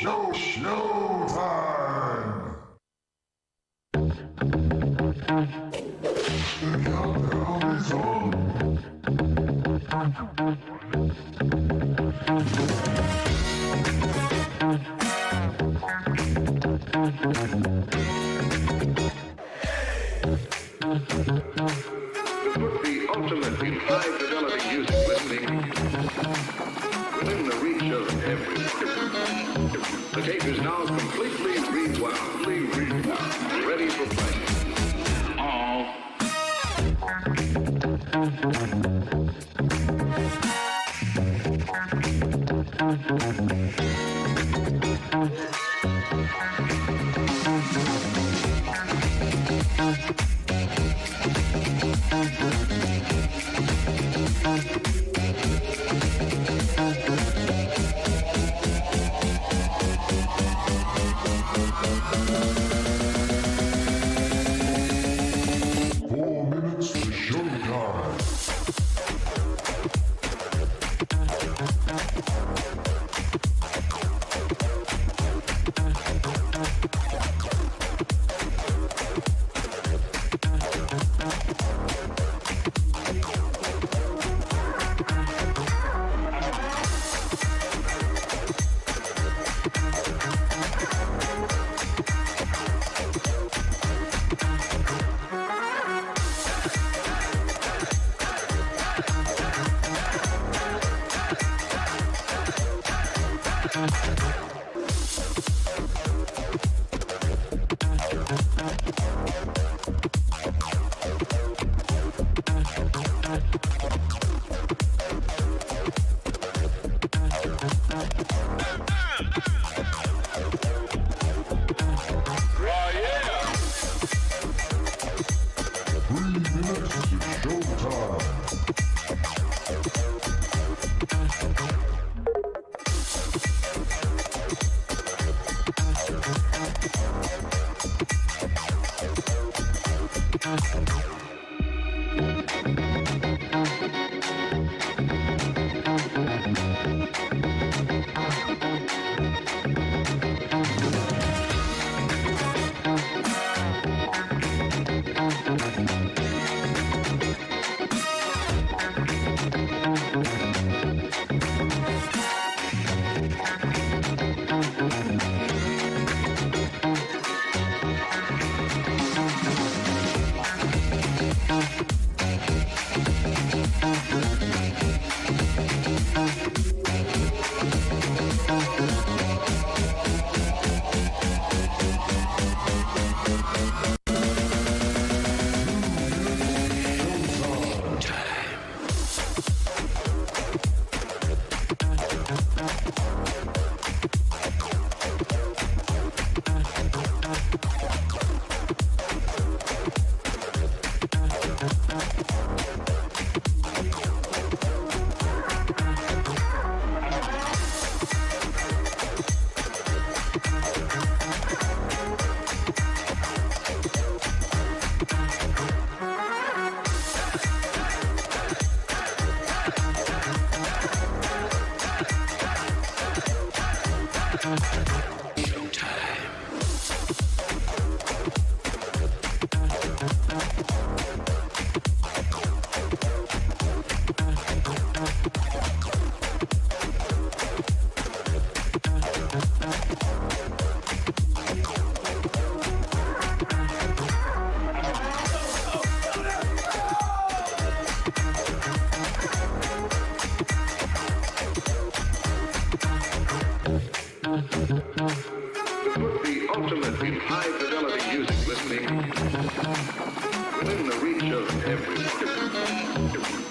Showtime! The countdown is on. To put the ultimate in high-fidelity music listening within the reach of everyone. The tape is now completely rewound, ready for play. All.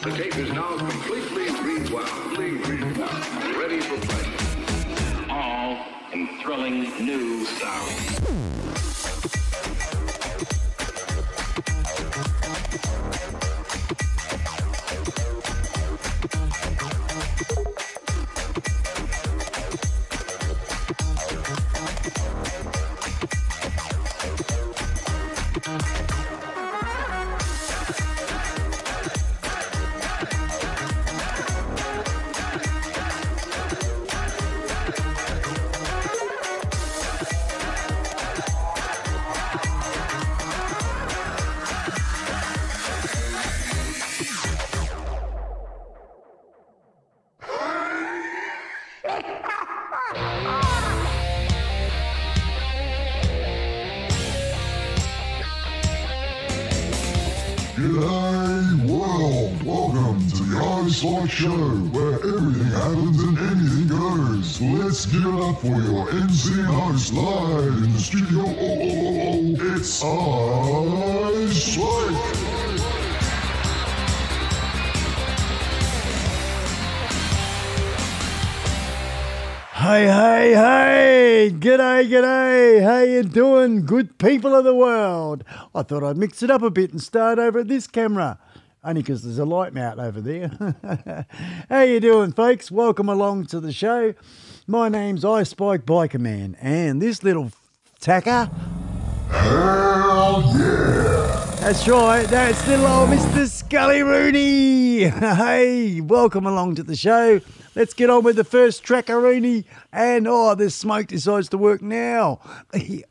The tape is now completely rewound, ready for play. All in thrilling new sound. G'day world, welcome to the iSpike show, where everything happens and anything goes. Let's give it up for your MC and host live in the studio. It's iSpike. Hey, g'day, how you doing, good people of the world? I thought I'd mix it up a bit and start over at this camera, only because there's a light mount over there. How you doing, folks? Welcome along to the show. My name's iSpike Biker Man, and this little tacker... Hell yeah! That's right, that's little old Mr. Scully Rooney. Hey, welcome along to the show. Let's get on with the first tracker, Rooney. And, this smoke decides to work now. Yee-haw!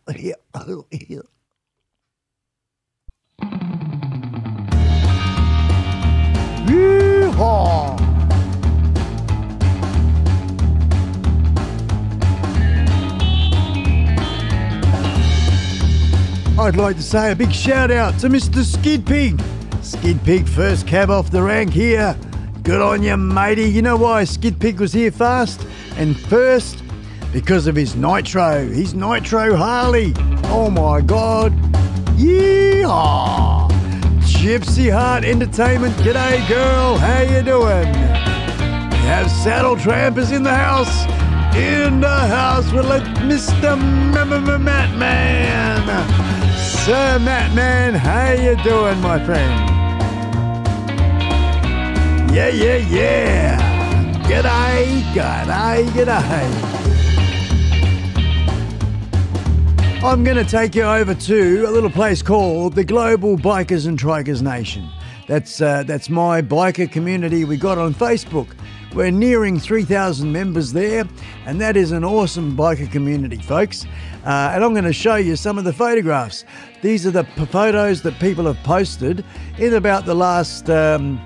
I'd like to say a big shout out to Mr. Skid Pig. Skid Pig, first cab off the rank here. Good on you, matey. You know why Skid Pig was here fast and first? Because of his Nitro. His Nitro Harley. Oh my God. Yeehaw! Gypsy Heart Entertainment. G'day, girl. How you doing? We have Saddle Trampers in the house. In the house with Mr. Matt Man. Sir Matt Man, how you doing, my friend? Yeah. G'day. I'm going to take you over to a little place called the Global Bikers and Trikers Nation. That's my biker community we got on Facebook. We're nearing 3,000 members there, and that is an awesome biker community, folks. And I'm going to show you some of the photographs. These are the photos that people have posted in about the last 10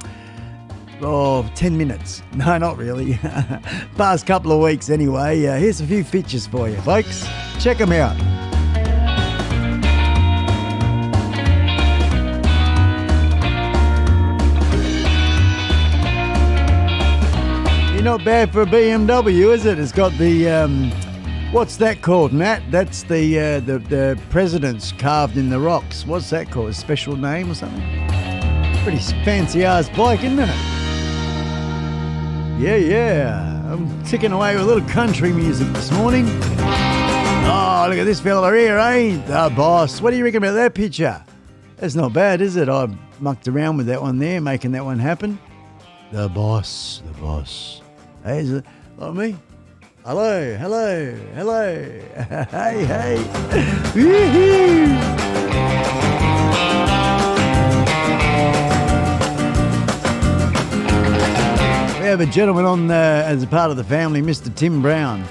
minutes. No, not really. Past couple of weeks anyway. Here's a few pictures for you, folks. Check them out. Not bad for a BMW, is it? It's got the what's that called, Matt? That's the presidents carved in the rocks. What's that called? A special name or something? Pretty fancy ass bike, isn't it? Yeah. I'm ticking away with a little country music this morning. Oh, look at this fella here, eh? The boss. What do you reckon about that picture? That's not bad, is it? I mucked around with that one there, making that one happen. The boss. Hey, is it like me? Hello. Hey. Woo-hoo. We have a gentleman on as a part of the family, Mr. Tim Brown.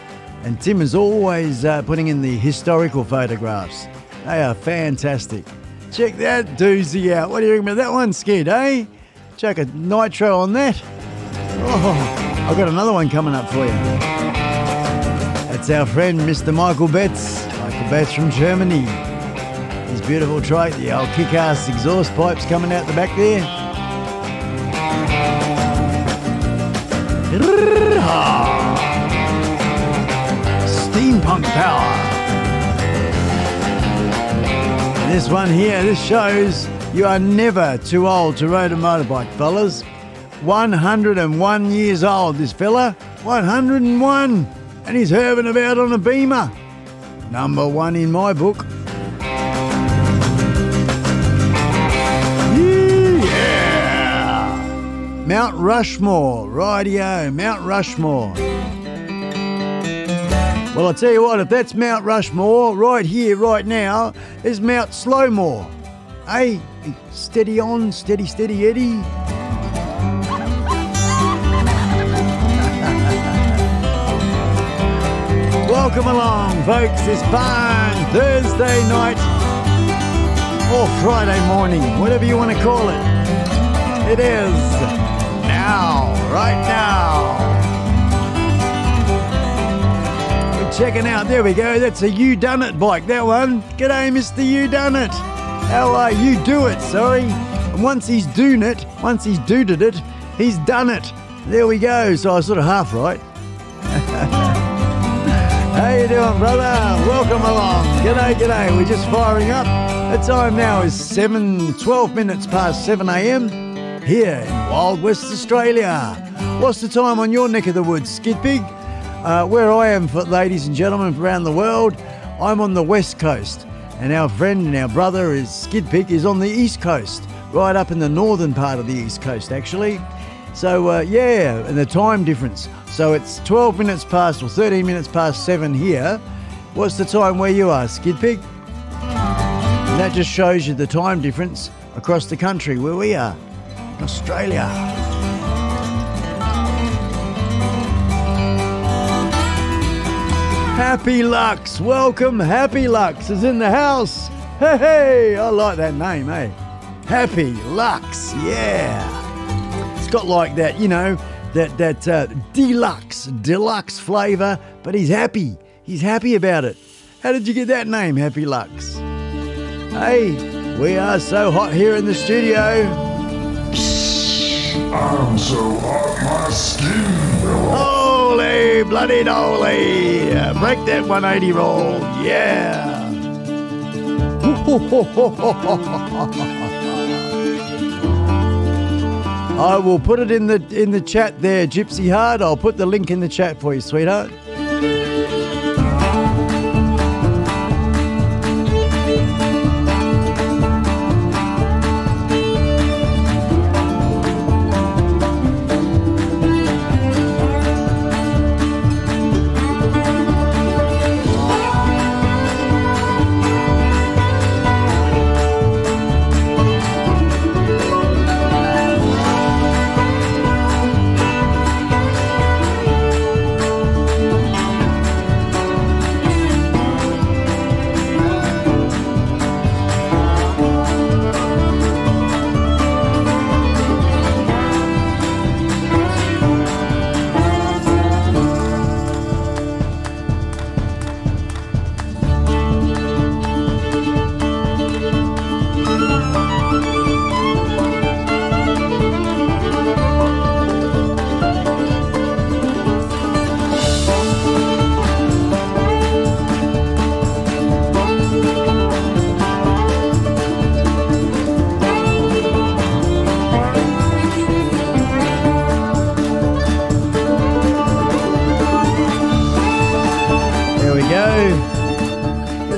And Tim is always putting in the historical photographs. They are fantastic. Check that doozy out. What do you reckon about that one, Skid, eh? Chuck a nitro on that. Oh, I've got another one coming up for you. That's our friend, Mr. Michael Betts. Michael Betts from Germany. His beautiful trike, the old kick-ass exhaust pipes coming out the back there. Steampunk power. And this one here, this shows you are never too old to ride a motorbike, fellas. 101 years old, this fella. 101. And he's herbing about on a Beamer. Number one in my book. Yeah! Mount Rushmore. Rightio, Mount Rushmore. Well, I'll tell you what, if that's Mount Rushmore, right here, right now, is Mount Slowmore. Hey, steady on, steady Eddie. Welcome along, folks, this fine Thursday night or Friday morning, whatever you want to call it. It is now, right now. We're checking out, there we go, that's a You Done It bike, that one. G'day, Mr. You Done It. How are you? Do it, sorry. And once he's dooted it, he's done it. There we go. So I was sort of half right. How you doing, brother? Welcome along. G'day. We're just firing up. The time now is 12 minutes past 7 a.m. here in Wild West Australia. What's the time on your neck of the woods, Skid Pig? Where I am, for ladies and gentlemen around the world, I'm on the west coast. And our friend and our brother is Skid Pig is on the east coast, right up in the northern part of the east coast, actually. So, and the time difference. So it's 12 minutes past or 13 minutes past 7 here. What's the time where you are, Skid Pig? And that just shows you the time difference across the country where we are, in Australia. Happy Lux, welcome. Happy Lux is in the house. Hey, I like that name, eh? Happy Lux, yeah. It's got like that, you know, that deluxe flavour, but he's happy. He's happy about it. How did you get that name, Happy Lux? Hey, we are so hot here in the studio. I'm so hot, my skin will. Holy bloody dolly! Break that 180 roll, yeah. I will put it in the chat there, Gypsy Hard. I'll put the link in the chat for you, sweetheart.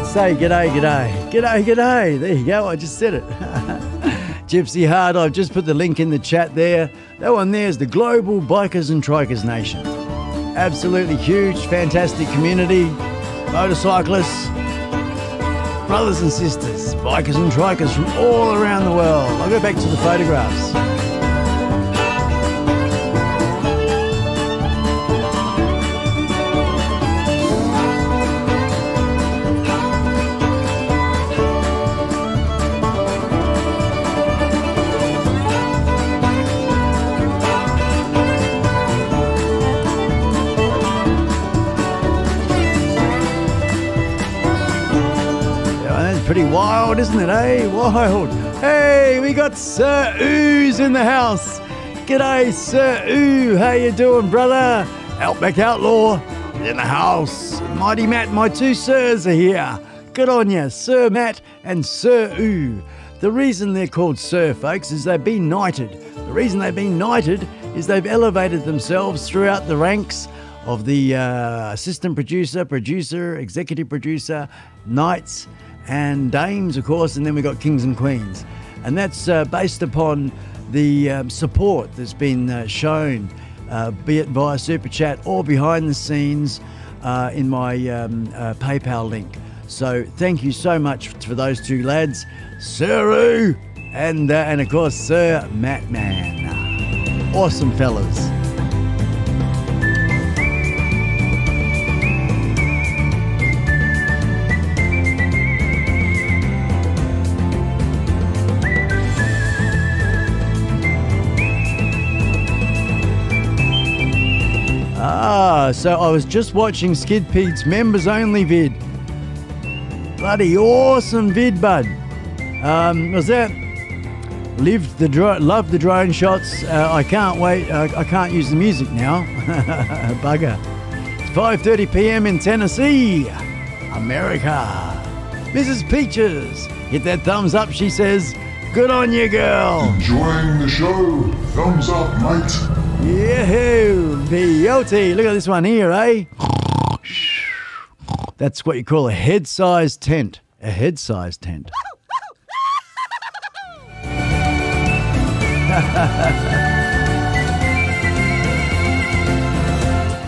Say g'day. There you go, I just said it. Gypsy Hard, I've just put the link in the chat there. That one there is the Global Bikers and Trikers Nation. Absolutely huge, fantastic community. Motorcyclists, brothers and sisters, bikers and trikers from all around the world. I'll go back to the photographs. Pretty wild, isn't it, eh? Wild. Hey, we got Sir Ooze in the house. G'day, Sir Oo. How you doing, brother? Outback Outlaw in the house. Mighty Matt, my two sirs are here. Good on you, Sir Matt and Sir Oo. The reason they're called Sir, folks, is they've been knighted. The reason they've been knighted is they've elevated themselves throughout the ranks of the assistant producer, executive producer, knights, and dames, of course, and then we've got kings and queens. And that's based upon the support that's been shown, be it via Super Chat or behind the scenes in my PayPal link. So thank you so much for those two lads, Sir Oo and of course Sir Matt Man. Awesome fellas. So I was just watching Skid Pig's members only vid. Bloody awesome vid, bud. Was that Love the drone shots. I can't wait. I can't use the music now. Bugger. It's 5:30 p.m. in Tennessee, America. Mrs. Peaches, hit that thumbs up, she says. Good on you, girl. Enjoying the show. Thumbs up, mate. Yahoo! Peyote. Look at this one here, eh? That's what you call a head-sized tent. A head-sized tent.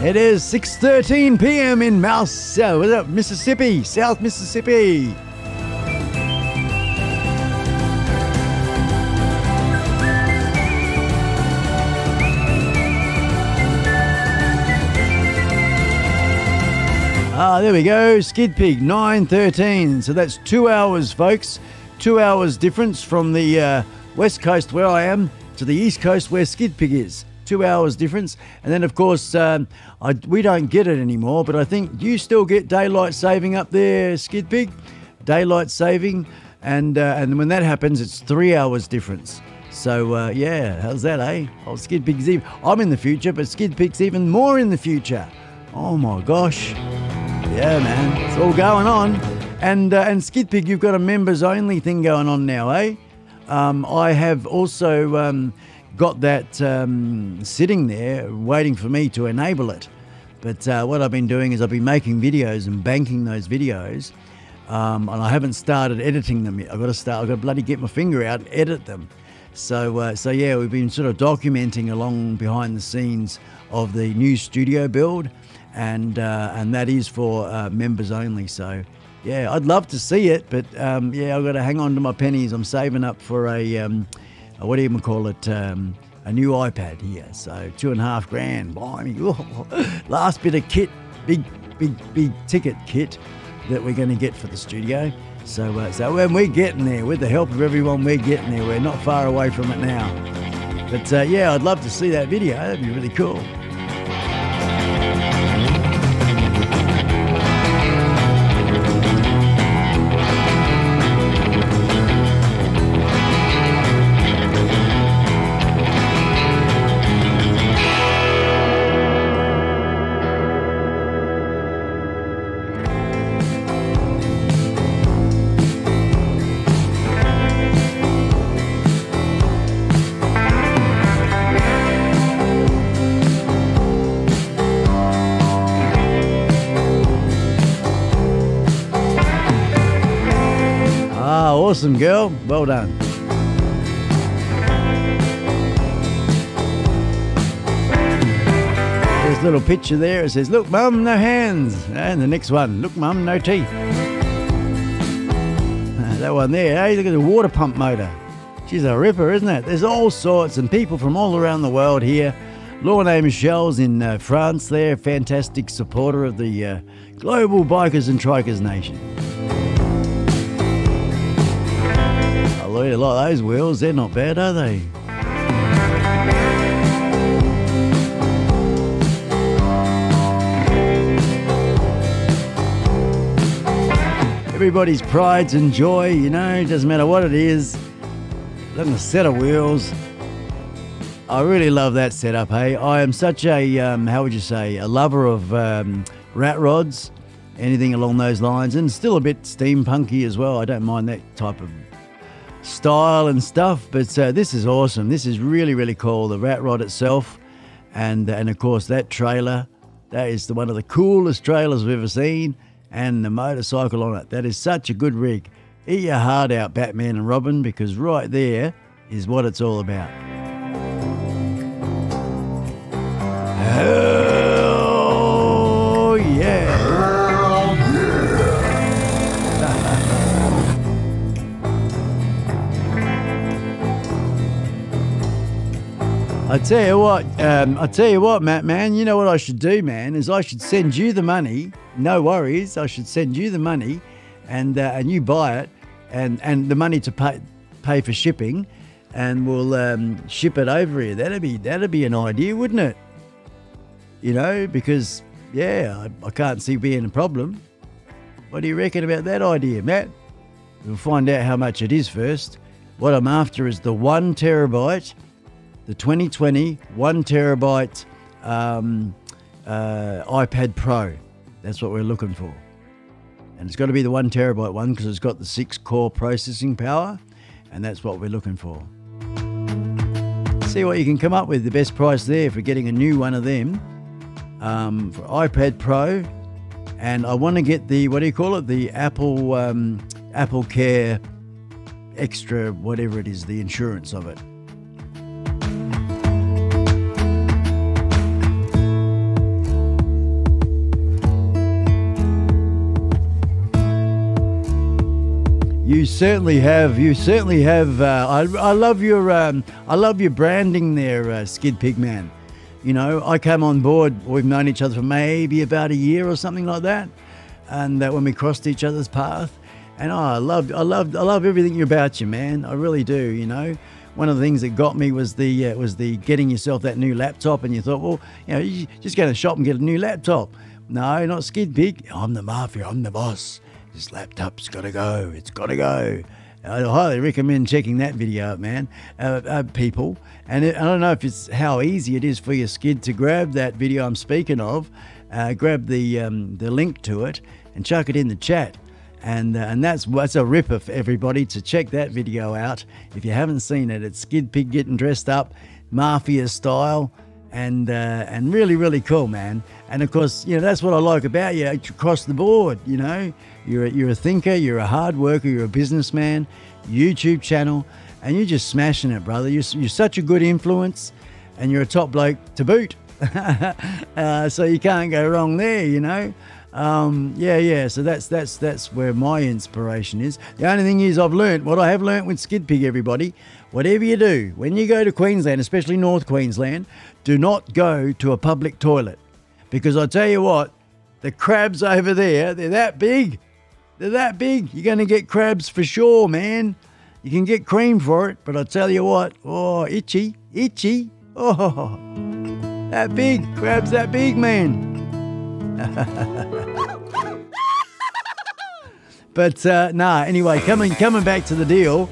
It is 6:13 p.m. in Mississippi, South Mississippi. There we go. Skid Pig, 9:13. So that's 2 hours, folks. 2 hours difference from the west coast where I am to the east coast where Skid Pig is. 2 hours difference. And then, of course, we don't get it anymore, but I think you still get daylight saving up there, Skid Pig. Daylight saving. And when that happens, it's 3 hours difference. So, yeah, how's that, eh? Oh, Skid Pig's even... I'm in the future, but Skid Pig's even more in the future. Oh, my gosh. Yeah, man, it's all going on. And Skid Pig, you've got a members-only thing going on now, eh? I have also got that sitting there waiting for me to enable it. But what I've been doing is I've been making videos and banking those videos, and I haven't started editing them yet. I've got to bloody get my finger out and edit them. So yeah, we've been sort of documenting along behind the scenes of the new studio build. And that is for members only. So, yeah, I'd love to see it, but yeah, I've got to hang on to my pennies. I'm saving up for a what do you call it? A new iPad here. So $2,500. Blimey, last bit of kit, big ticket kit that we're going to get for the studio. So when we're getting there, with the help of everyone, we're getting there. We're not far away from it now. But yeah, I'd love to see that video. That'd be really cool. Awesome, girl. Well done. There's a little picture there. It says, look, Mum, no hands. And the next one, look, Mum, no teeth. That one there, hey, look at the water pump motor. She's a ripper, isn't it? There's all sorts and people from all around the world here. Laura Michelle's in France there, fantastic supporter of the Global Bikers and Trikers Nation. I like those wheels, they're not bad, are they? Everybody's prides and joy, you know, doesn't matter what it is. Look at a set of wheels. I really love that setup, hey? I am such a, how would you say, a lover of rat rods, anything along those lines, and still a bit steampunky as well. I don't mind that type of style and stuff, but this is awesome. This is really, really cool. The rat rod itself, and of course that trailer, that is one of the coolest trailers we've ever seen, and the motorcycle on it. That is such a good rig. Eat your heart out, Batman and Robin, because right there is what it's all about. Oh yeah. I tell you what, Matt, man, you know what I should do, man, is I should send you the money. No worries, I should send you the money, and you buy it, and the money to pay for shipping, and we'll ship it over here. That'd be an idea, wouldn't it? You know, because yeah, I can't see being a problem. What do you reckon about that idea, Matt? We'll find out how much it is first. What I'm after is the 1 terabyte, the 2020 1 terabyte iPad Pro. That's what we're looking for. And it's got to be the 1 terabyte one because it's got the 6-core processing power, and that's what we're looking for. See what you can come up with. The best price there for getting a new one of them for iPad Pro. And I want to get the, what do you call it? The Apple Care Extra, whatever it is, the insurance of it. You certainly have. I love your branding there, Skid Pig Man. You know, I came on board. We've known each other for maybe about a year or something like that, and when we crossed each other's path, and I love everything about you, man. I really do. You know, one of the things that got me was the getting yourself that new laptop, and you thought, well, you know, you just go to the shop and get a new laptop. No, not Skid Pig. I'm the mafia. I'm the boss. This laptop's got to go. It's got to go. I highly recommend checking that video out, man, people. And I don't know if it's how easy it is for your Skid to grab that video I'm speaking of, grab the link to it and chuck it in the chat. And that's a ripper for everybody to check that video out. If you haven't seen it, it's Skid Pig getting dressed up, mafia style. And really, really cool, man. And of course, you know, that's what I like about you across the board. You know, you're a thinker, you're a hard worker, you're a businessman, YouTube channel, and you're just smashing it, brother. You're such a good influence, and you're a top bloke to boot. So you can't go wrong there, you know. Yeah. So that's where my inspiration is. The only thing is, what I have learnt with Skid Pig, everybody. Whatever you do, when you go to Queensland, especially North Queensland, do not go to a public toilet. Because I tell you what, the crabs over there, they're that big. They're that big. You're going to get crabs for sure, man. You can get cream for it, but I tell you what, oh, itchy. Oh, that big. Crabs that big, man. But anyway, coming back to the deal,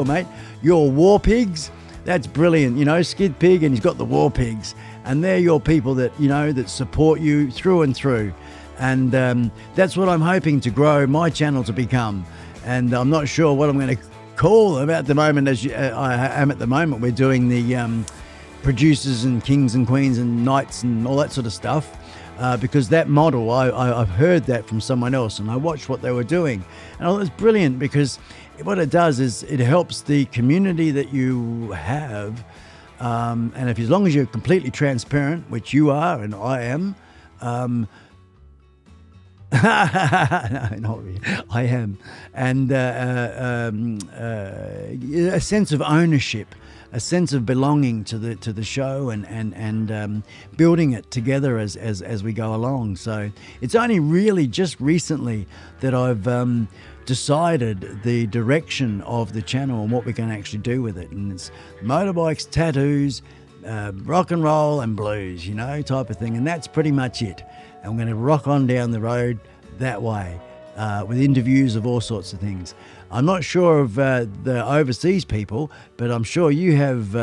mate. Your war pigs, that's brilliant. You know, Skid Pig, and he's got the war pigs, and they're your people that, you know, that support you through and through. And that's what I'm hoping to grow my channel to become. And I'm not sure what I'm going to call them at the moment. I am at the moment, we're doing the producers and kings and queens and knights and all that sort of stuff. Because that model, I've heard that from someone else, and I watched what they were doing, and it was brilliant because what it does is it helps the community that you have, and as long as you're completely transparent, which you are and I am, no, not really. I am, and a sense of ownership, a sense of belonging to the show, and building it together as we go along. So it's only really just recently that I've decided the direction of the channel and what we're going to actually do with it. And it's motorbikes, tattoos, rock and roll and blues, you know, type of thing. And that's pretty much it. And we're going to rock on down the road that way with interviews of all sorts of things. I'm not sure of the overseas people, but I'm sure you have,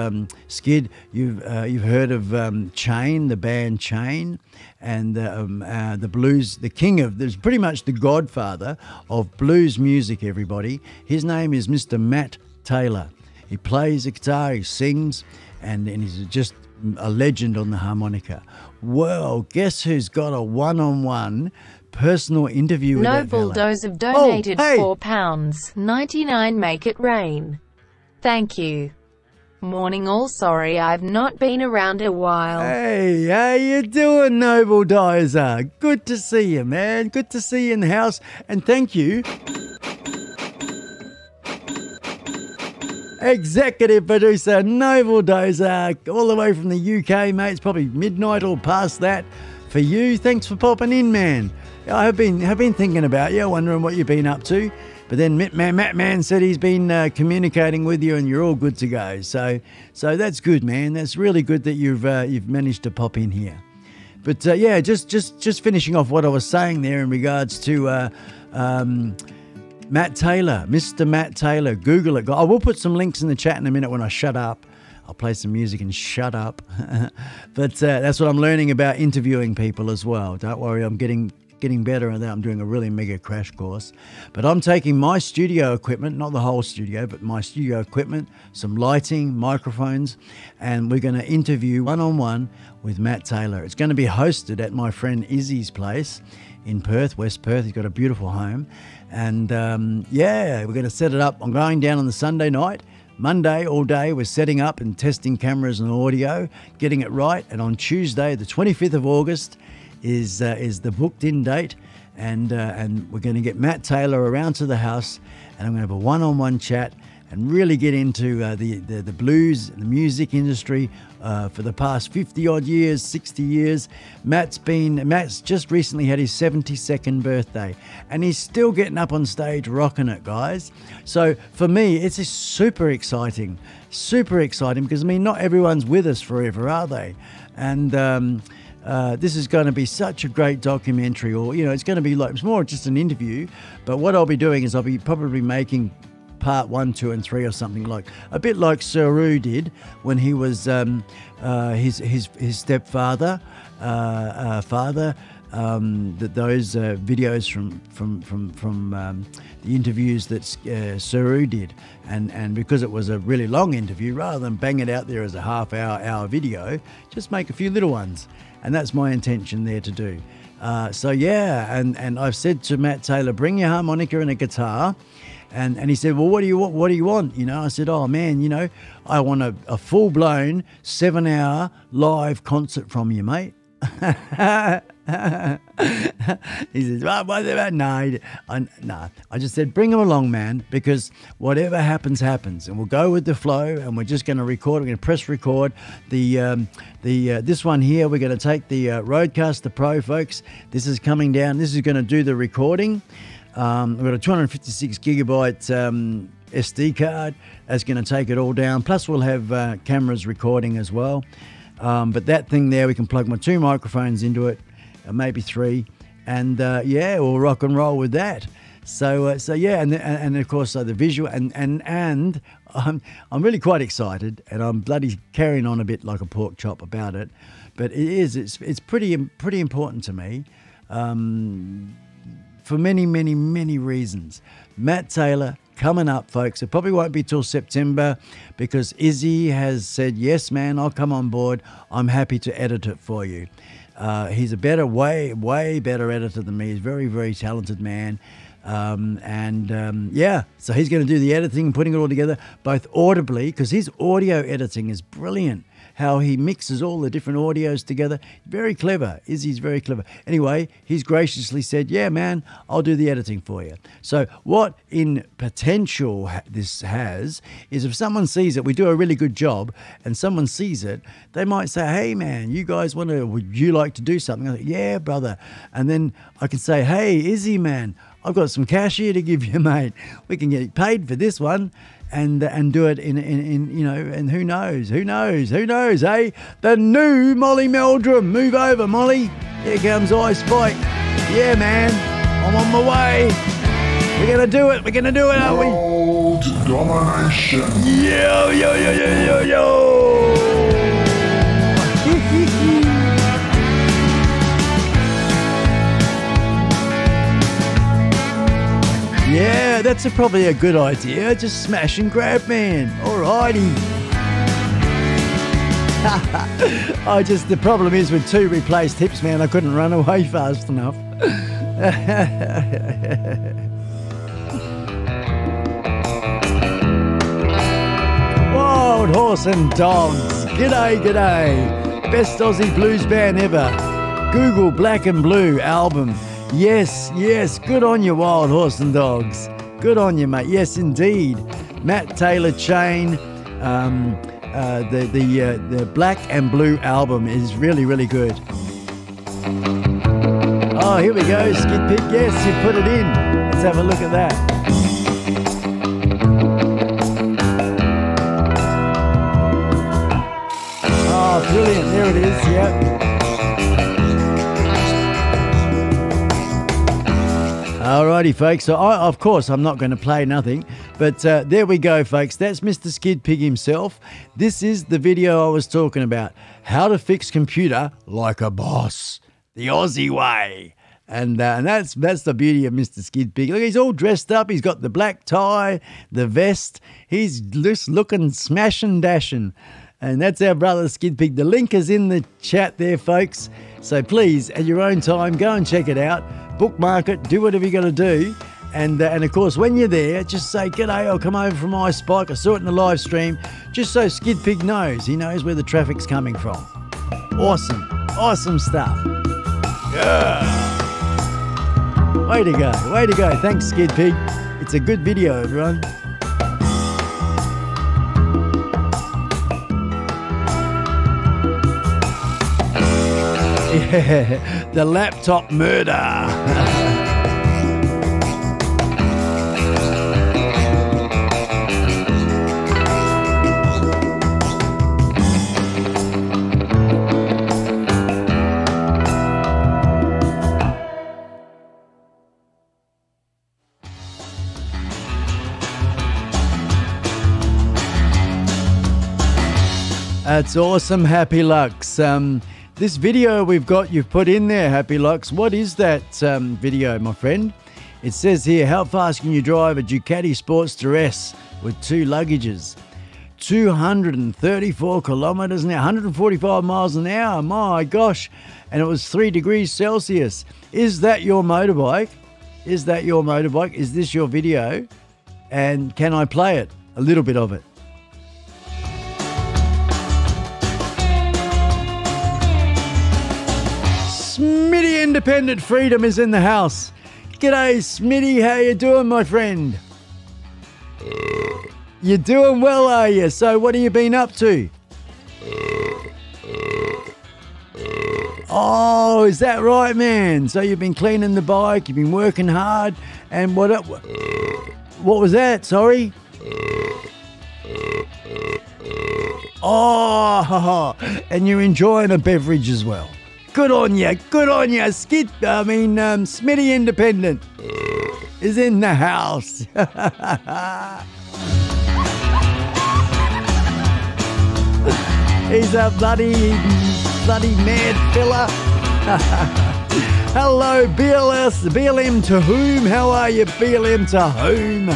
Skid, you've heard of Chain, the band Chain, and the blues, the king of, there's pretty much the godfather of blues music, everybody. His name is Mr. Matt Taylor. He plays the guitar, he sings, and he's just a legend on the harmonica. Well, guess who's got a one-on-one personal interview with that fella? Noble Does have donated £4.99. Make it rain. Thank you. Morning all. Sorry I've not been around a while. Hey, how you doing, Noble Dizer? Good to see you, man. Good to see you in the house. And thank you, executive producer Noble Dozer, all the way from the UK, mate. It's probably midnight or past that for you. Thanks for popping in, man. I have been thinking about you, wondering what you've been up to. But then Matt Man said he's been communicating with you, and you're all good to go. So that's good, man. That's really good that you've managed to pop in here. But yeah, just finishing off what I was saying there in regards to Matt Taylor, Mr. Matt Taylor. Google it. I will put some links in the chat in a minute when I shut up. I'll play some music and shut up. But that's what I'm learning about interviewing people as well. Don't worry, I'm getting better at that. I'm doing a really mega crash course. But I'm taking my studio equipment, not the whole studio, but my studio equipment, some lighting, microphones, and we're going to interview one-on-one with Matt Taylor. It's going to be hosted at my friend Izzy's place in Perth, West Perth. He's got a beautiful home. And yeah, we're going to set it up. I'm going down on the Sunday night. Monday all day we're setting up and testing cameras and audio, getting it right. And on Tuesday, the 25th of August, is the booked-in date, and we're going to get Matt Taylor around to the house, and I'm going to have a one-on-one chat and really get into the blues and the music industry for the past 50-odd years, 60 years. Matt's just recently had his 72nd birthday, and he's still getting up on stage rocking it, guys. So for me, it's just super exciting because, I mean, not everyone's with us forever, are they? And this is going to be such a great documentary, or, you know, it's going to be like, it's more just an interview, but what I'll be doing is I'll be probably making part 1, 2, and 3 or something, like a bit like Saru did when he was his stepfather, those videos from the interviews that Saru did, and because it was a really long interview, rather than bang it out there as a hour video, just make a few little ones. And that's my intention there to do. So yeah, and I've said to Matt Taylor, bring your harmonica and a guitar. And he said, well, what do you want? You know, I said, oh man, you know, I want a full-blown 7-hour live concert from you, mate. He says, well, what about? No. I just said, bring him along, man, because whatever happens, happens, and we'll go with the flow, and we're just going to record. We're going to press record this one here. We're going to take the Rodecaster Pro, folks. This is coming down. This is going to do the recording. We've got a 256 gigabyte SD card that's going to take it all down. Plus, we'll have cameras recording as well. But that thing there, we can plug my 2 microphones into it, maybe 3, and yeah, we'll rock and roll with that. So yeah, and of course the visual, and I'm really quite excited, and I'm bloody carrying on a bit like a pork chop about it, but it's pretty important to me, for many reasons. Matt Taylor coming up, folks. It probably won't be till September, because Izzy has said, yes, man, I'll come on board. I'm happy to edit it for you. He's a way better editor than me. He's a very talented man. Yeah, so he's going to do the editing and putting it all together, both audibly, because his audio editing is brilliant. How he mixes all the different audios together. Very clever. Izzy's very clever. Anyway, he's graciously said, yeah, man, I'll do the editing for you. So what in potential this has is, if someone sees it, we do a really good job, and someone sees it, they might say, hey, man, you guys would you like to do something? I say, yeah, brother. And then I can say, hey, Izzy, man, I've got some cash here to give you, mate. We can get paid for this one. And do it in you know, and who knows, eh? The new Molly Meldrum. Move over, Molly. Here comes iSpike. Yeah, man, I'm on my way. We're gonna do it, aren't we? World domination. Yo. Yeah, that's probably a good idea. Just smash and grab, man. Alrighty. The problem is with 2 replaced hips, man, I couldn't run away fast enough. Wild Horse and Dogs. G'day. Best Aussie blues band ever. Google Black and Blue album. Yes, good on you, Wild Horse and Dogs. Good on you, mate. Yes, indeed. Matt Taylor Chain. The Black and Blue album is really good. Oh, here we go. Skid Pig. Yes, you put it in. Let's have a look at that. Oh, brilliant. There it is. Yep. All Alrighty, folks. So, of course, I'm not going to play nothing. But there we go, folks. That's Mr. Skid Pig himself. This is the video I was talking about. How to fix computer like a boss. The Aussie way. And that's the beauty of Mr. Skid Pig. Look, he's all dressed up. He's got the black tie, the vest. He's just looking smashing, dashing. And that's our brother Skid Pig. The link is in the chat there, folks. So please, at your own time, go and check it out. Bookmark it. Do whatever you got to do. And of course, when you're there, just say, "G'day, I'll come over from iSpike. I saw it in the live stream." Just so Skid Pig knows. He knows where the traffic's coming from. Awesome. Awesome stuff. Yeah. Way to go. Way to go. Thanks, Skid Pig. It's a good video, everyone. Yeah, the laptop murder. That's awesome, Happy Lux. This video you've put in there, Happy Lux. What is that video, my friend? It says here, how fast can you drive a Ducati Sportster S with 2 luggages? 234 kilometers an hour, 145 miles an hour. My gosh. And it was 3 degrees Celsius. Is that your motorbike? Is that your motorbike? Is this your video? And can I play it? A little bit of it. Smitty Independent Freedom is in the house. G'day, Smitty. How you doing, my friend? You're doing well, are you? So what have you been up to? Oh, is that right, man? So you've been cleaning the bike, you've been working hard, and what was that? Sorry? Oh, and you're enjoying a beverage as well. Good on you, Smitty Independent is in the house. He's a bloody mad fella. Hello, BLM to whom? How are you, BLM to whom?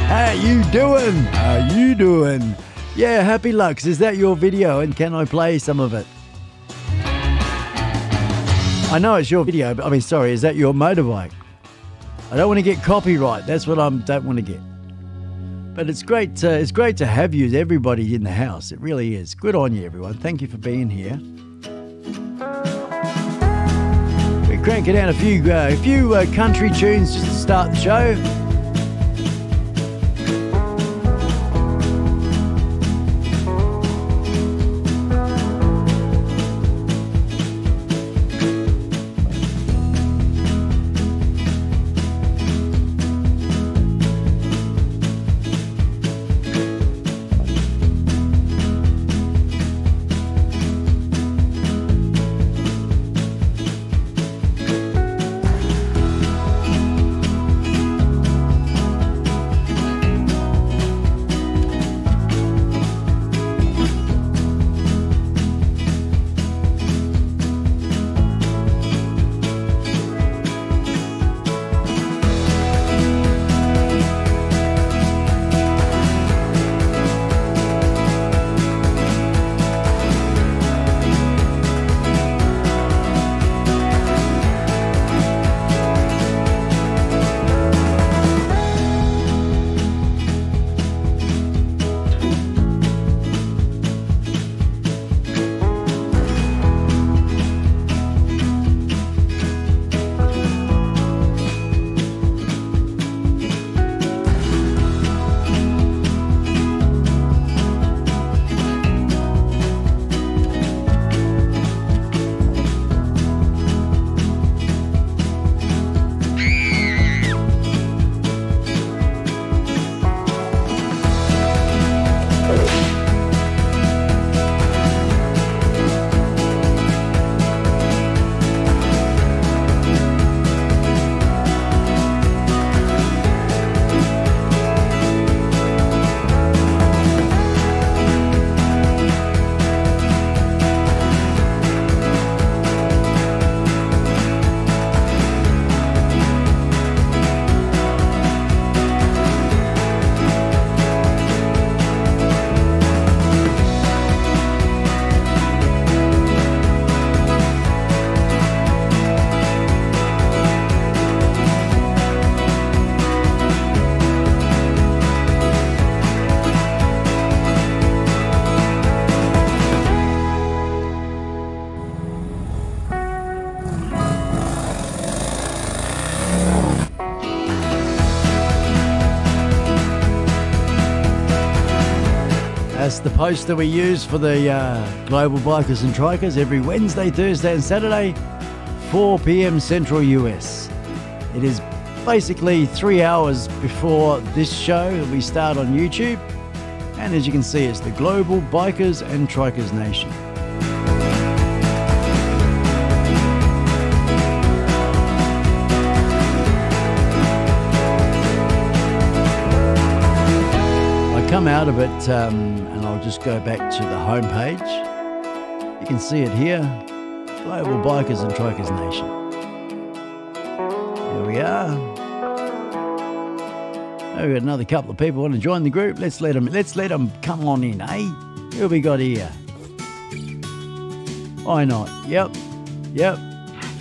How you doing? Yeah, Happy Lux, is that your video and can I play some of it? I know it's your video, but is that your motorbike? I don't want to get copyright. That's what I don't want to get. But it's great to have you, everybody in the house. It really is. Good on you, everyone. Thank you for being here. We're cranking out a few country tunes just to start the show. That's the poster we use for the Global Bikers and Trikers every Wednesday, Thursday and Saturday, 4 p.m. Central US. It is basically 3 hours before this show that we start on YouTube. And as you can see, it's the Global Bikers and Trikers Nation. Come out of it and I'll just go back to the home page. You can see it here, Global Bikers and Trikers Nation. There we are. Oh, we've got another couple of people want to join the group. Let's let them come on in, eh? Who have we got here? Why not? Yep.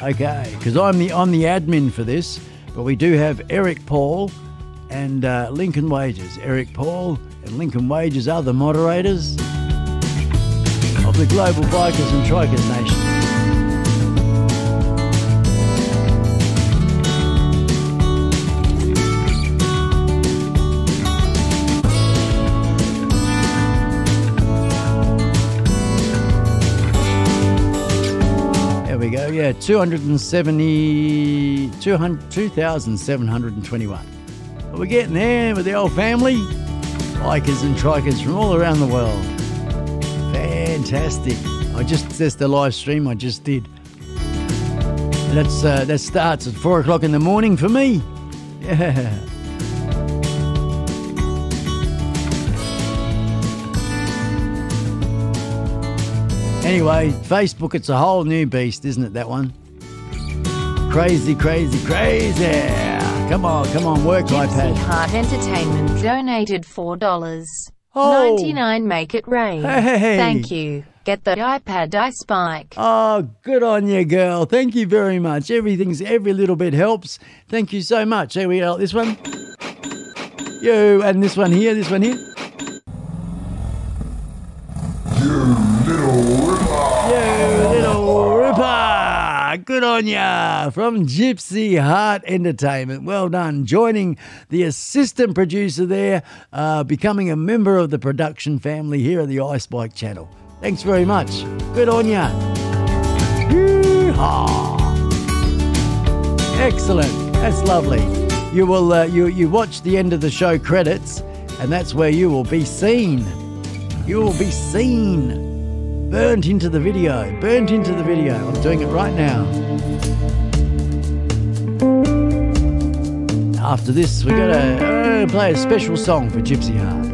Okay, because I'm the admin for this, but we do have Eric Paul and Lincoln Wages. Eric Paul and Lincoln Wages are the moderators of the Global Bikers and Trikers Nation. There we go, yeah, 2,721. We're getting there with the old family. Bikers and Trikers from all around the world. Fantastic. That's the live stream I just did. That starts at 4 o'clock in the morning for me. Yeah. Anyway, Facebook, it's a whole new beast, isn't it, that one? Crazy. Come on, work, Gypsy iPad. Heart Entertainment donated $4.99. Make it rain. Hey. Thank you. Get the iPad iSpike. Oh, good on you, girl. Thank you very much. Every little bit helps. Thank you so much. Here we go. This one. You, and this one here. You little ripper! Good on ya. From Gypsy Heart Entertainment. Well done. Joining the assistant producer there, becoming a member of the production family here at the iSpike channel. Thanks very much. Good on ya. Yee-haw. Excellent. That's lovely. You will you watch the end of the show credits, and that's where you will be seen. You will be seen. Burnt into the video. I'm doing it right now. After this, we're going to play a special song for Gypsy Heart.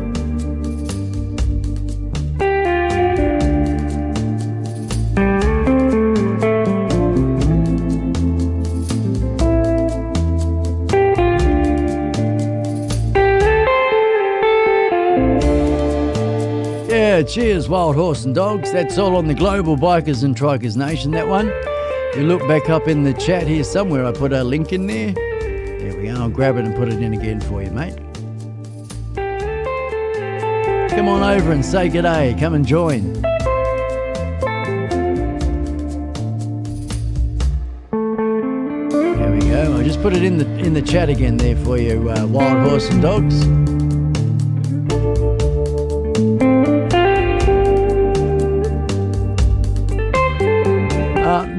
Cheers, Wild Horse and Dogs. That's all on the Global Bikers and Trikers Nation, that one. You look back up in the chat here somewhere. I put a link in there. There we go. I'll grab it and put it in again for you, mate. Come on over and say g'day. Come and join. There we go. I just put it in the chat again there for you, Wild Horse and Dogs.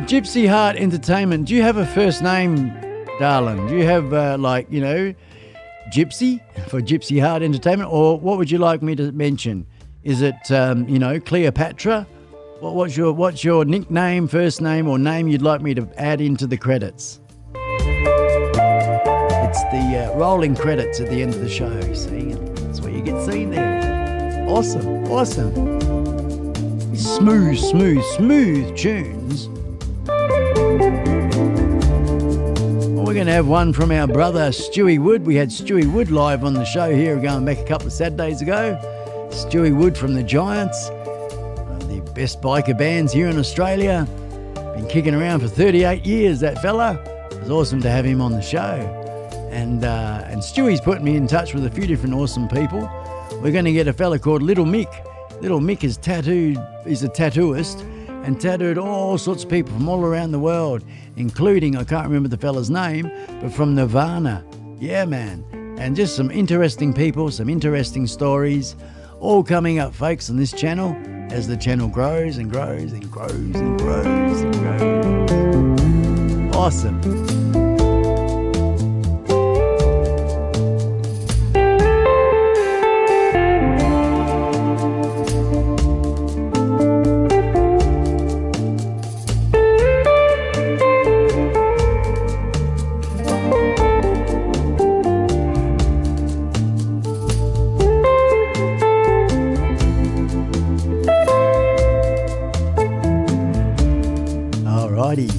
Gypsy Heart Entertainment, do you have a first name, darling? Do you have, Gypsy for Gypsy Heart Entertainment? Or what would you like me to mention? Is it, Cleopatra? What's your nickname, first name, or name you'd like me to add into the credits? It's the rolling credits at the end of the show, see? That's where you get seen there. Awesome. Smooth tunes. Well, we're going to have one from our brother Stewie Wood. We had Stewie Wood live on the show here going back a couple of Saturdays ago. Stewie Wood from the Giants, the best biker bands here in Australia. Been kicking around for 38 years, that fella. It was awesome to have him on the show. And Stewie's put me in touch with a few different awesome people. We're going to get a fella called Little Mick. Little Mick is tattooed, he's a tattooist, and tattooed all sorts of people from all around the world, including, I can't remember the fella's name, but from Nirvana. Yeah, man. And just some interesting people, some interesting stories, All coming up, folks, on this channel as the channel grows and grows and grows and grows and grows. Awesome.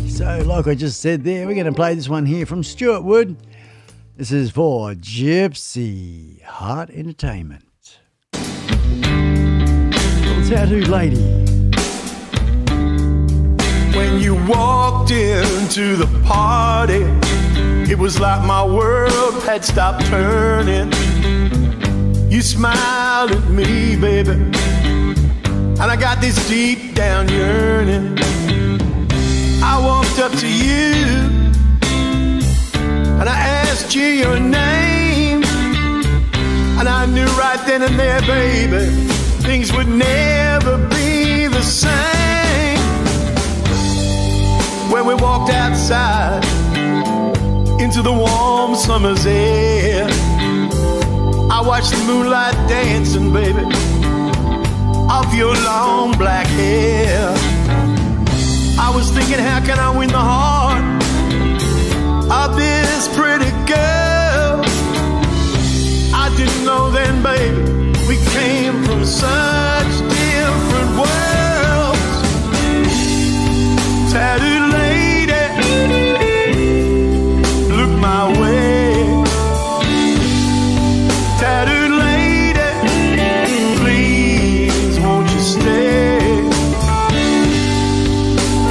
So like I just said there, we're going to play this one here from Stuart Wood. This is for Gypsy Heart Entertainment. Little tattoo lady. When you walked into the party, it was like my world had stopped turning. You smiled at me, baby, and I got this deep down yearning. I walked up to you and I asked you your name, and I knew right then and there, baby, things would never be the same. When we walked outside into the warm summer's air, I watched the moonlight dancing, baby, off your long black hair. I was thinking, how can I win the heart of this pretty girl? I didn't know then, baby, we came from such different worlds. Tattooed lady, look my way. Tattooed lady, please won't you stay?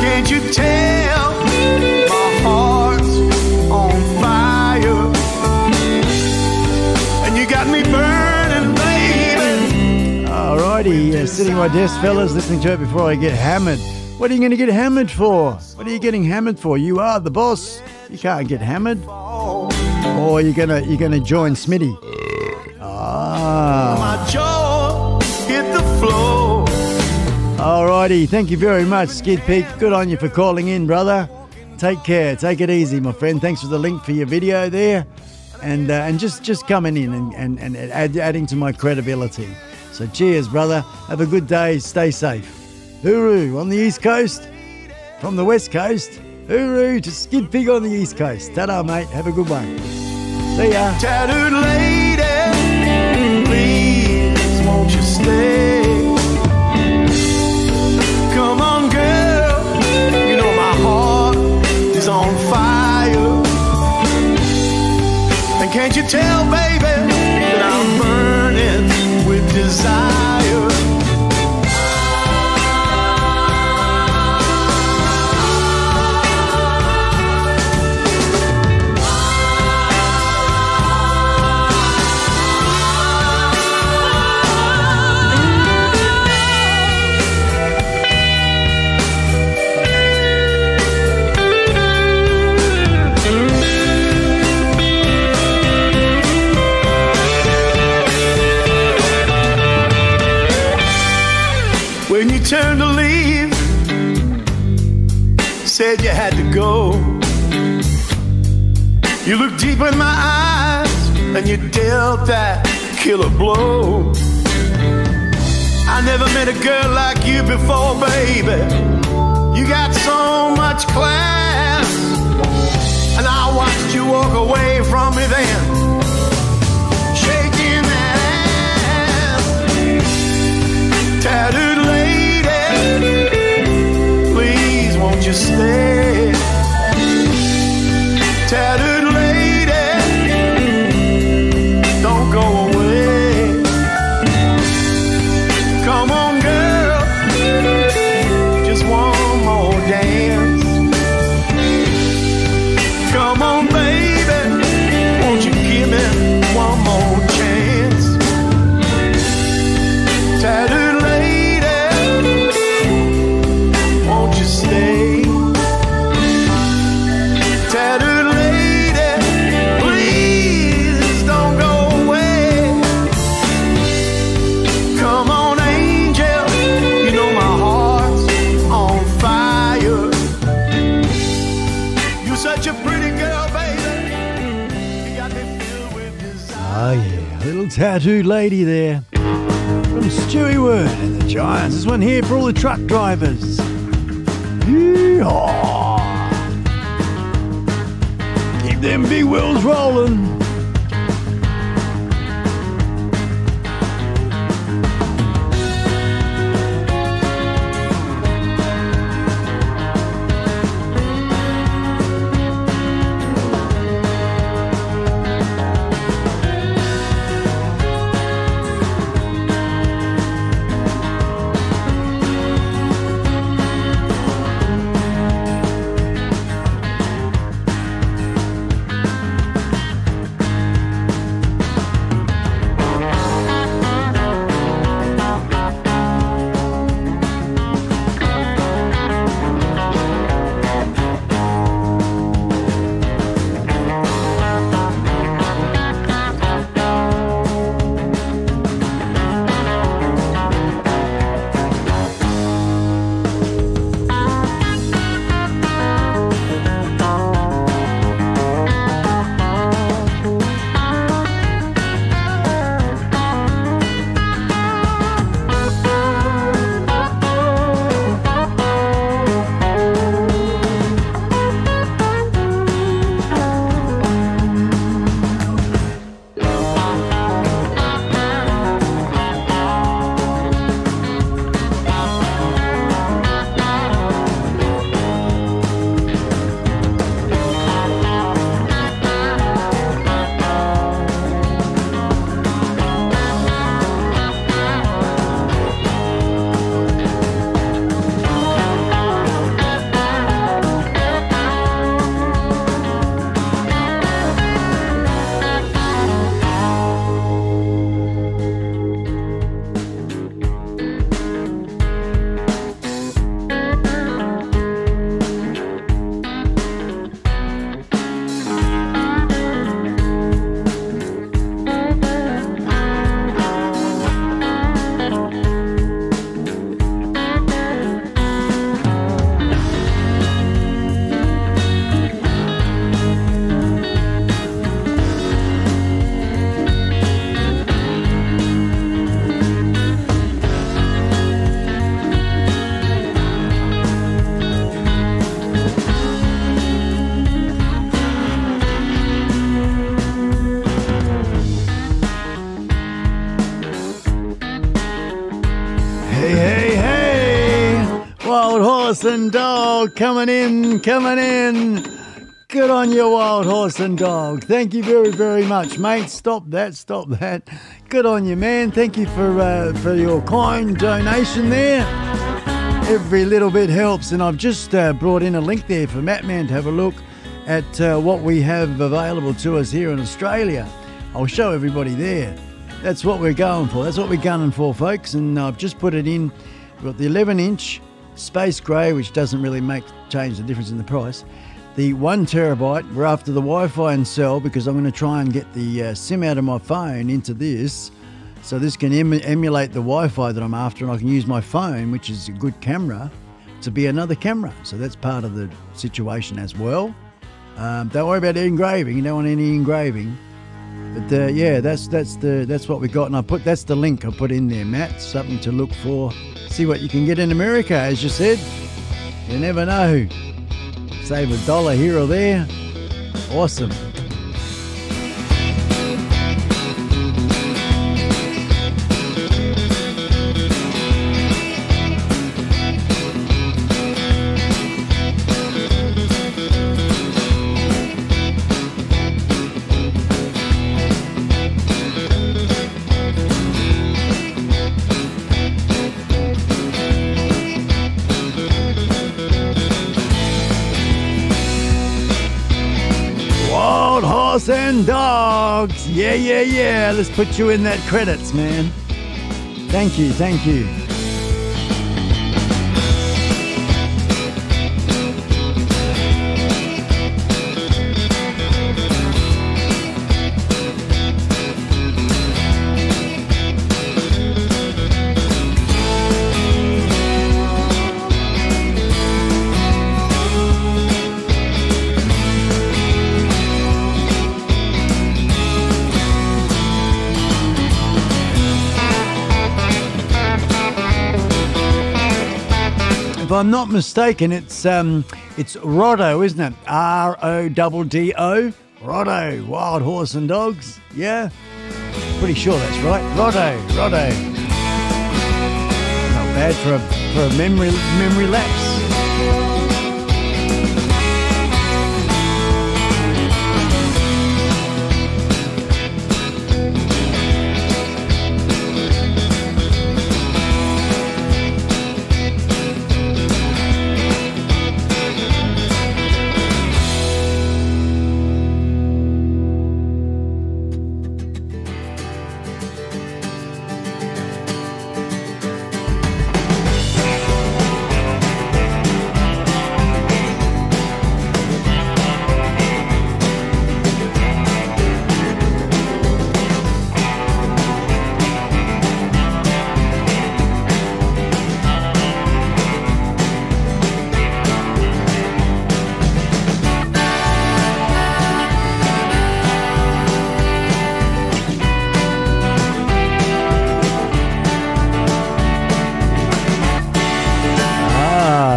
Can't you tell my heart's on fire? And you got me burning, baby. Alrighty, sitting at my desk, fellas, listening to it before I get hammered. What are you going to get hammered for? What are you getting hammered for? You are the boss. You can't get hammered. Or you're gonna join Smitty. My jaw hit the floor. Alrighty, thank you very much, Skid Peak. Good on you for calling in, brother. Take care. Take it easy, my friend. Thanks for the link for your video there. And just coming in and adding to my credibility. So cheers, brother. Have a good day. Stay safe. Hooroo on the East Coast. From the West Coast. Hooroo to Skid Pig on the East Coast. Ta-da, mate. Have a good one. See ya. Tattooed lady, please won't you stay? Come on, girl, you know my heart is on fire. And can't you tell, baby, that I'm burning with desire? When you turned to leave, said you had to go. You looked deep in my eyes and you dealt that killer blow. I never met a girl like you before, baby. You got so much class, and I watched you walk away from me then, shaking that ass. Tattooed lady, please won't you stay? Tattooed lady, don't go away. Come on, girl, just one more dance. Come on, baby, won't you give me one more chance? Tattooed lady, won't you stay? tattooed lady there. From Stewie Word and the Giants. This one here for all the truck drivers. Yeehaw! Keep them big wheels rolling. Horse and Dog coming in. Good on you, Wild Horse and Dog. Thank you very, very much, mate. Stop that. Good on you, man. Thank you for your kind donation there. Every little bit helps, and I've just brought in a link there for Mattman to have a look at what we have available to us here in Australia. I'll show everybody there. That's what we're going for. That's what we're gunning for, folks. And I've just put it in. We've got the 11-inch space grey, which doesn't really change the difference in the price. The 1 terabyte, we're after the Wi-Fi and cell because I'm going to try and get the SIM out of my phone into this, so this can emulate the Wi-Fi that I'm after, and I can use my phone, which is a good camera, to be another camera. So that's part of the situation as well. Don't worry about engraving. You don't want any engraving. But yeah, that's what we got, and that's the link I put in there, Matt. Something to look for. See what you can get in America, as you said. You never know. Save $1 here or there. Awesome. And Dogs. Yeah. Let's put you in that credits, man. Thank you. If I'm not mistaken, it's Roddo, isn't it? R-O-D-D-O. Roddo, Wild Horse and Dogs. Yeah, pretty sure that's right. Roddo. Not bad for a memory lapse.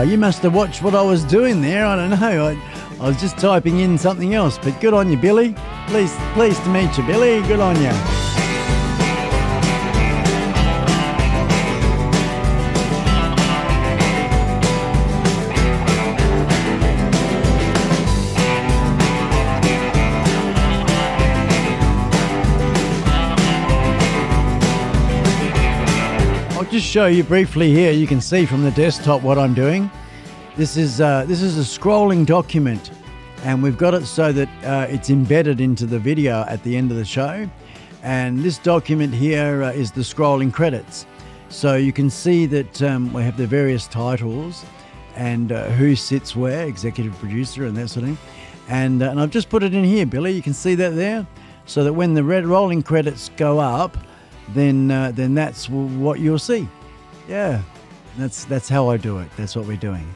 You must have watched what I was doing there. I don't know. I was just typing in something else. But good on you, Billy. Pleased to meet you, Billy. Good on you. I'll just show you briefly here. You can see from the desktop what I'm doing. This is a scrolling document, and we've got it so that it's embedded into the video at the end of the show. And this document here is the scrolling credits. So you can see that we have the various titles and who sits where, executive producer and that sort of thing. And I've just put it in here, Billy. You can see that there, so that when the red rolling credits go up, then that's what you'll see. Yeah, that's how I do it. That's what we're doing.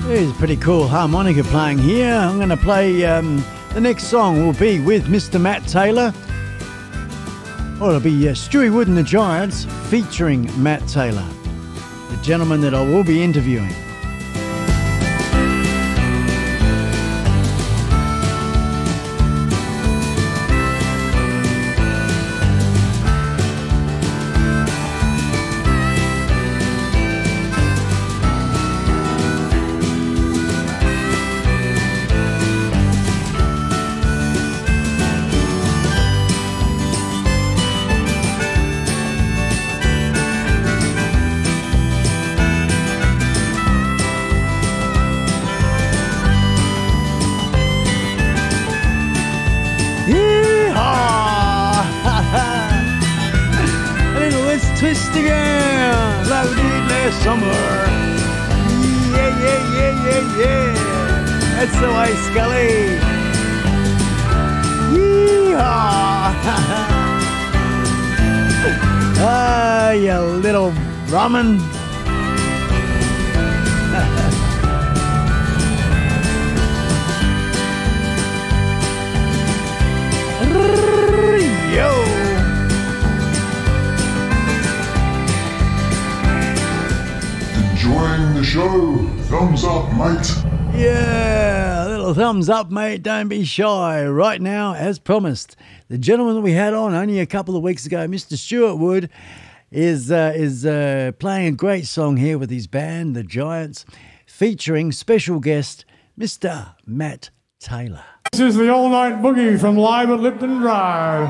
There's a pretty cool harmonica playing here. I'm going to play, the next song will be with Mr. Matt Taylor. Or it'll be Stewie Wood and the Giants featuring Matt Taylor, the gentleman that I will be interviewing. Twist again, like we did last summer. Yeah. That's the way, Scully. Yeehaw! Ah, you little Brahmin. Yo! Enjoying the show? Thumbs up, mate. Yeah, a little thumbs up, mate. Don't be shy. Right now, as promised, the gentleman that we had on only a couple of weeks ago, Mr. Stuart Wood, is playing a great song here with his band, the Giants, featuring special guest, Mr. Matt Taylor. This is the all-night boogie from Live at Lipton Drive.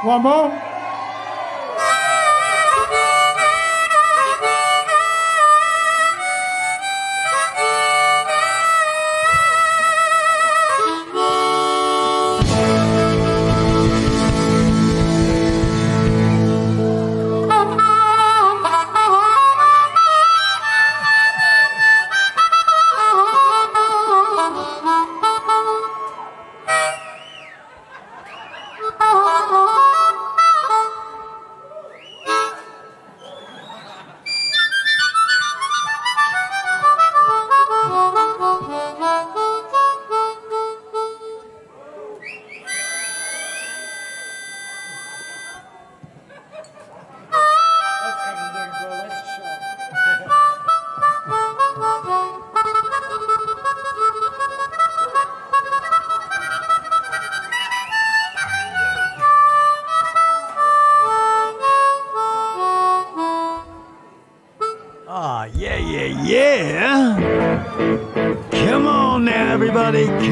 One more.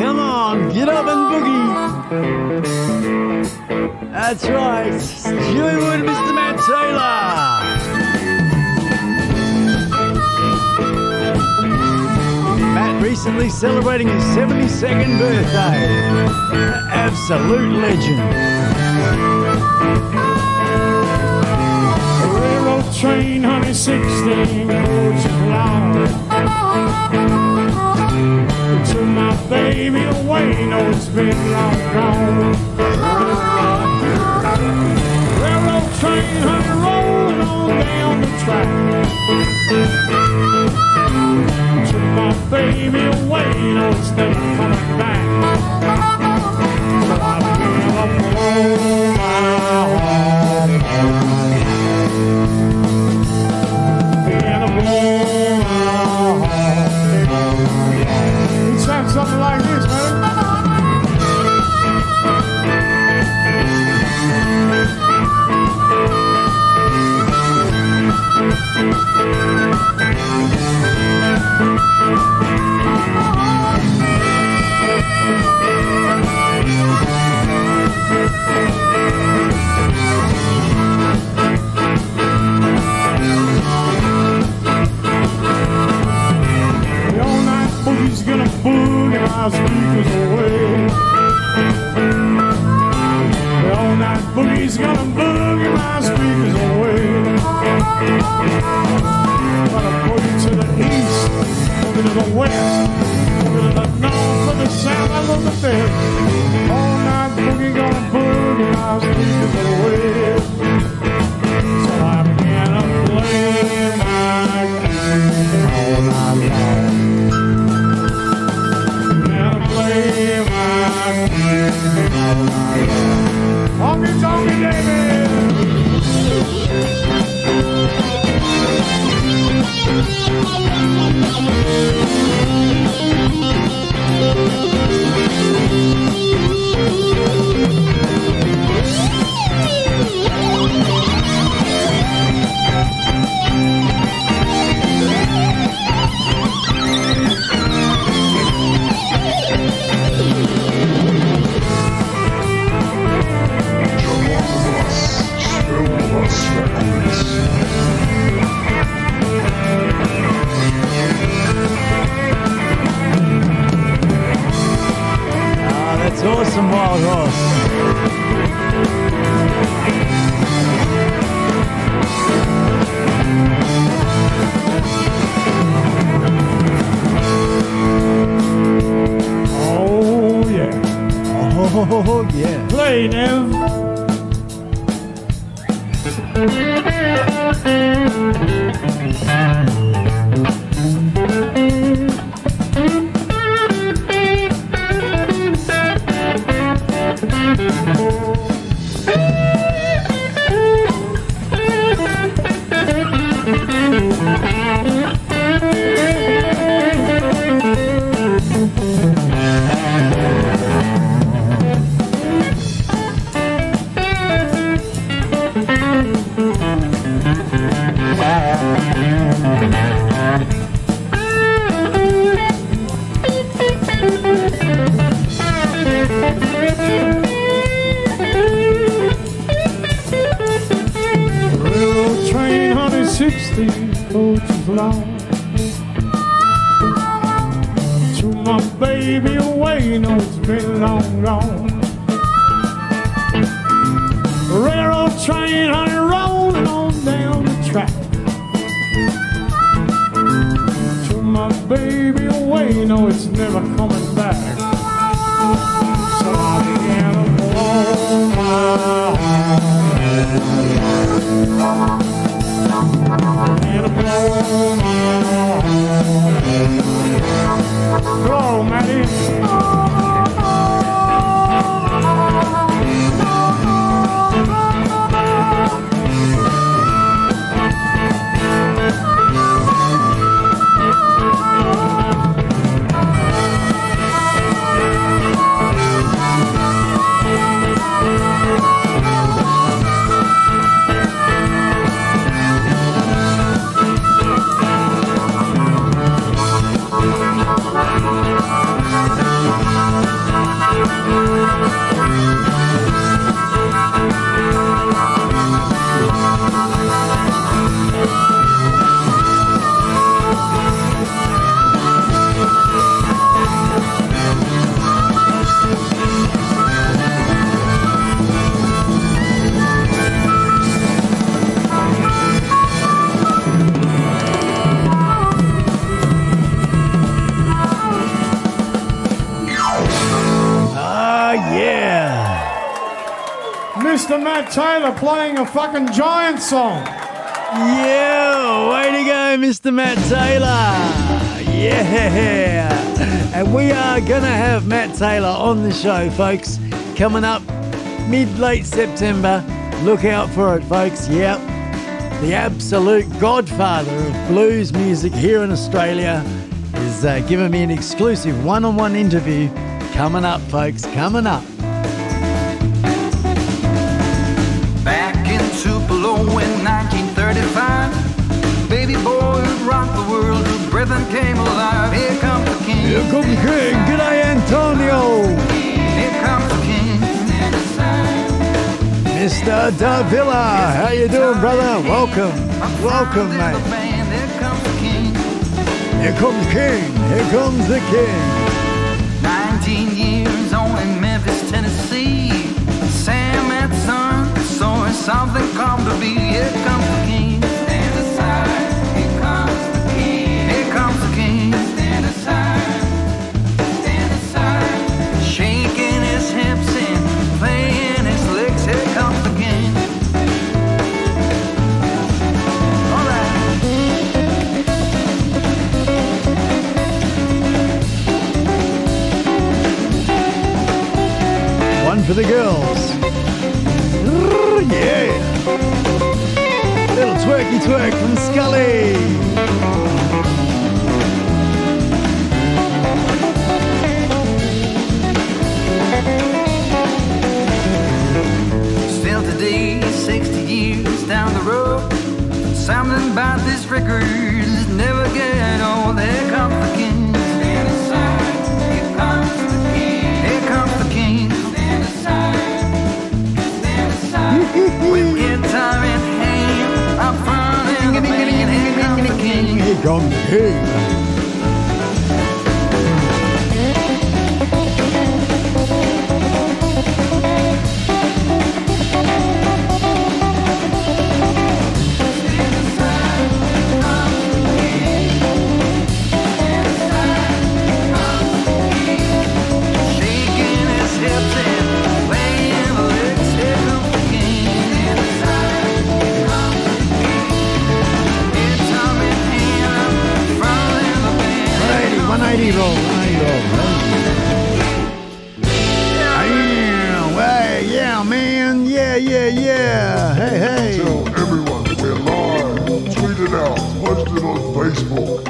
Come on, get up and boogie. That's right, Stewie Wood, Mr. Matt Taylor. Matt recently celebrating his 72nd birthday. Absolute legend. Railroad train, honey, 16 coaches long. Took my baby away, no, it's been long gone. Railroad train, honey, rolling on down the track. Took my baby away, no, it's never coming back. So I began to blow my heart. Began to blow my heart. It sounds something like this, man. He's gonna boogie my speakers away. The all-night boogie's gonna boogie my speakers away. Gonna boogie to the east, boogie to the west, boogie to the north, to the south, I love the best. All-night boogie gonna boogie my speakers away. So I began to play my game all night long. Honky Tonky David! That's awesome, Wild Horse. Oh, yeah. Oh, yeah. Play, Nev. Railroad train, honey, 16 coaches long. Took my baby away, no, it's been long gone. Railroad train, honey, rolling on down the track. Took my baby away, no, it's never coming back. So I began to blow my heart. And blow my heart. Blow, Matty. Mr. Matt Taylor playing a fucking Giant song. Yeah, way to go, Mr. Matt Taylor. Yeah. And we are going to have Matt Taylor on the show, folks, coming up mid-late September. Look out for it, folks. Yep. The absolute godfather of blues music here in Australia is giving me an exclusive one-on-one interview coming up, folks, coming up. Back in Tupelo in 1935, baby boy rocked the world, her rhythm came alive. Here comes the king. Here comes the king. G'day, Antonio. Here comes the king. Mr. Davila, how you doing, brother? Welcome. Welcome, mate. Here comes the king. Here comes the king. Here comes the king. 19 years old in Memphis, Tennessee. Sam and son saw something come to be. Here comes the king. Stand aside. Here comes the king. Here comes the king. Stand aside. Stand aside. Shaking his hips and playing his licks. Here comes the king. All right. One for the girls. Yeah. Little twerky twerk from Scully. Still today, 60 years down the road, something about this record is never get old. Here comes the king. Stand aside. Here comes the king. Here comes the king. Stand aside. Stand aside. With guitar in hand, I'm front in the band. Here comes the king. Here comes the king. Yeah, man. Yeah. Hey. Tell everyone we're live. Tweet it out. Post it on Facebook.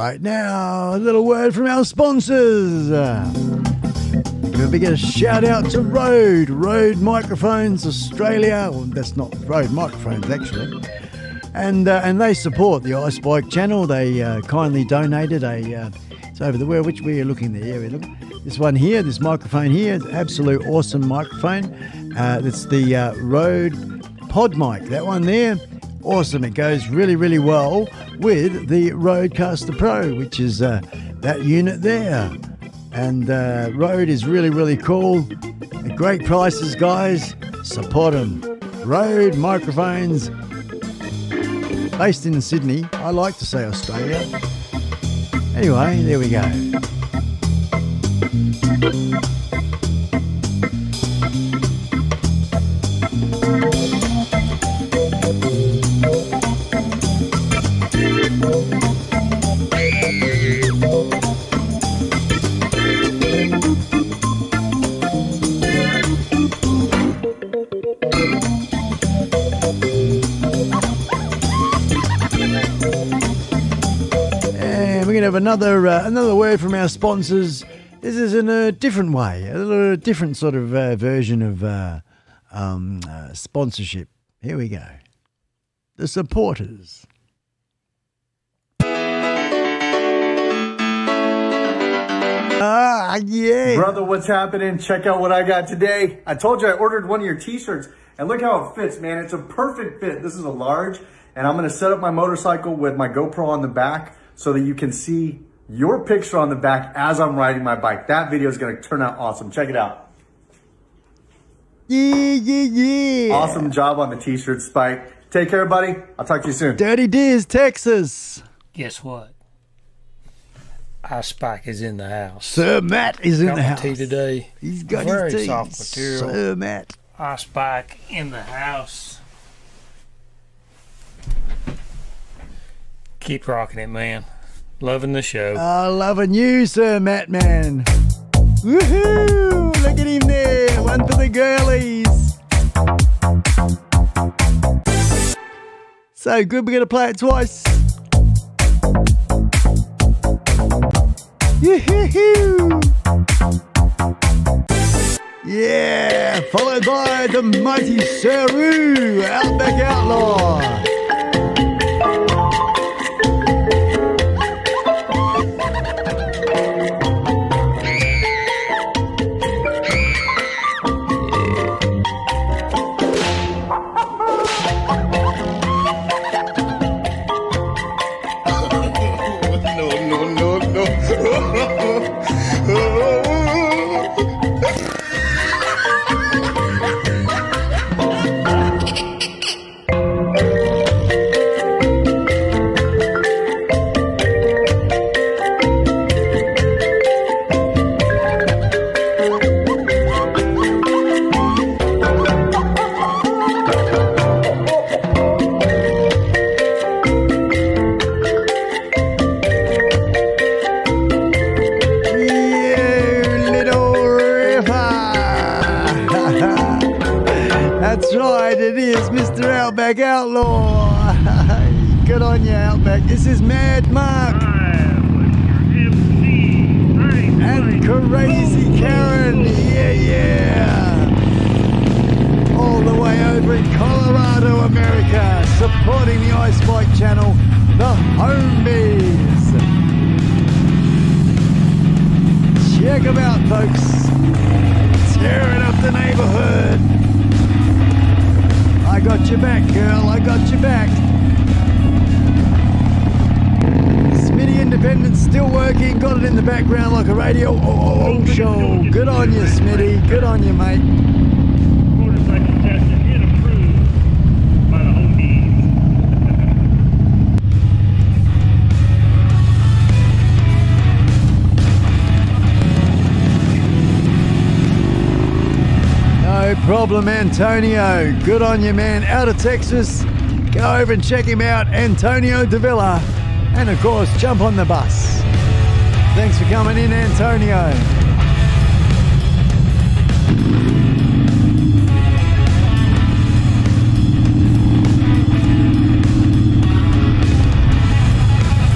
Right now, a little word from our sponsors. Give a big shout out to Rode Microphones Australia. Well, that's not Rode Microphones actually, and they support the iSpike channel. They kindly donated it's over the which way you're looking there. Yeah, look, this one here, this microphone here, is absolute awesome microphone. It's the Rode Pod Mic. That one there. Awesome. It goes really well with the Rodecaster Pro, which is that unit there. And Rode is really cool. At great prices, guys. Support them. Rode microphones, based in Sydney. I like to say Australia. Anyway, there we go. Have another word from our sponsors. This is in a different way, a little different sort of version of sponsorship. Here we go. The supporters. Yeah. Brother, what's happening? Check out what I got today. I told you I ordered one of your t-shirts. And look how it fits, man. It's a perfect fit. This is a large, and I'm gonna set up my motorcycle with my GoPro on the back so that you can see your picture on the back as I'm riding my bike. That video is gonna turn out awesome. Check it out. Yeah. Awesome job on the t-shirt, Spike. Take care, buddy. I'll talk to you soon. Dirty Deers, Texas. Guess what? iSpike is in the house. Sir Matt is in the house. Tea today. He's got very his tea. soft material. Sir Matt. iSpike in the house. Keep rocking it, man. Loving the show. Loving you, Sir Matt, man. Woohoo! Look at him there. One for the girlies. So good, we're going to play it twice. Yoo-hoo-hoo! Yeah, followed by the mighty Saru, Outback Outlaw. That's right, it is Mr. Outback Outlaw. Good on you, Outback. This is Mad Mark. And Crazy Karen. Yeah. All the way over in Colorado, America, supporting the iSpike channel, the Homebees. Check them out, folks. Tearing up the neighborhood. I got your back, girl. I got your back. Smitty Independence still working. Got it in the background like a radio show. Good on you, Smitty. Good on you, mate. Motorcycle tested and approved by the Homebees. No problem, Antonio. Good on you, man. Out of Texas. Go over and check him out, Antonio Davila. And of course, jump on the bus. Thanks for coming in, Antonio.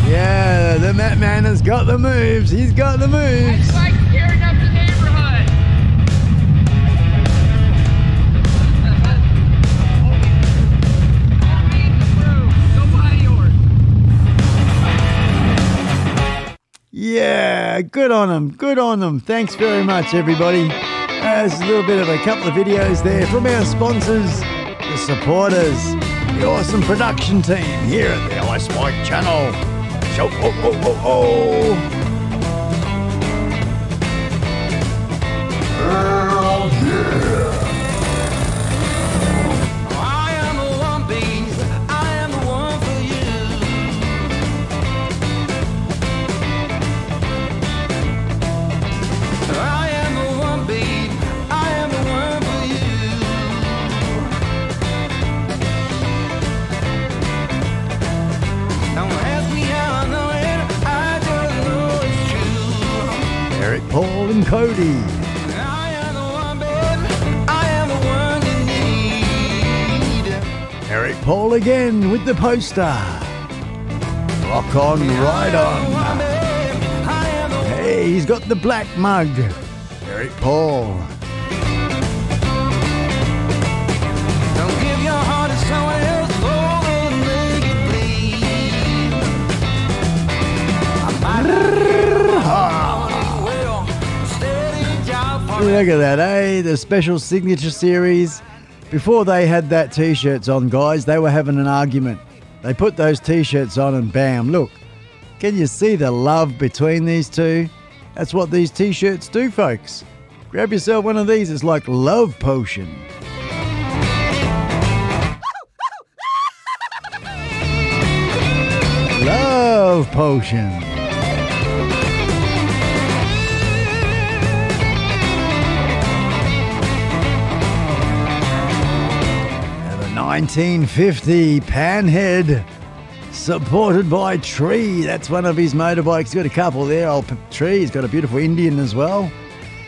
Yeah, the Matt Man has got the moves. He's got the moves. It's like tearing up the neighborhood. Yeah, good on them. Good on them. Thanks very much, everybody. There's a little bit of a couple of videos there from our sponsors, the supporters, the awesome production team here at the iSpike channel. Show, Hell yeah! I am the one, babe. I am the one for you. I am the one, babe. I am the one for you. Don't ask me how I know it. I just know it's true. Eric, Paul, and Cody. I am the one, babe. I am the one you need. Eric Paul again with the poster. Rock on, ride on. Hey, he's got the black mug. Eric Paul. Don't give your heart to someone else, oh, and make it bleed. I might not well, steady job for Look at that, eh? The special signature series Before they had that t-shirts on, guys, they were having an argument. They put those t-shirts on and bam, look. Can you see the love between these two? That's what these t-shirts do, folks. Grab yourself one of these. It's like love potion. Love potion. And a 1950 Panhead supported by Tree. That's one of his motorbikes. He's got a couple there. Old Tree. He's got a beautiful Indian as well.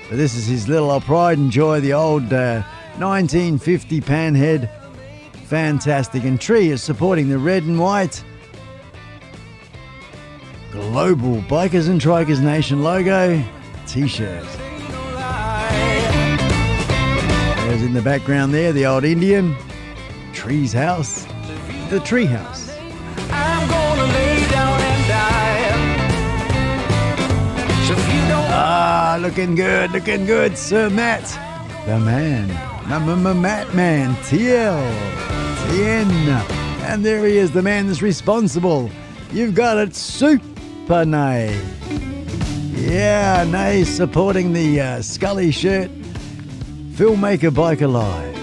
But this is his little pride and joy, the old 1950 Panhead. Fantastic. And Tree is supporting the red and white Global Bikers and Trikers Nation logo t-shirt. There's in the background there the old Indian, Tree's house, the Tree house. I'm gonna lay down and die. So if you don't Looking good, Sir Matt, the man, Matt Man, TL, TN, and there he is, the man that's responsible. You've got it, Super Nay. Yeah, Nay supporting the Scully shirt, Filmmaker Biker Live.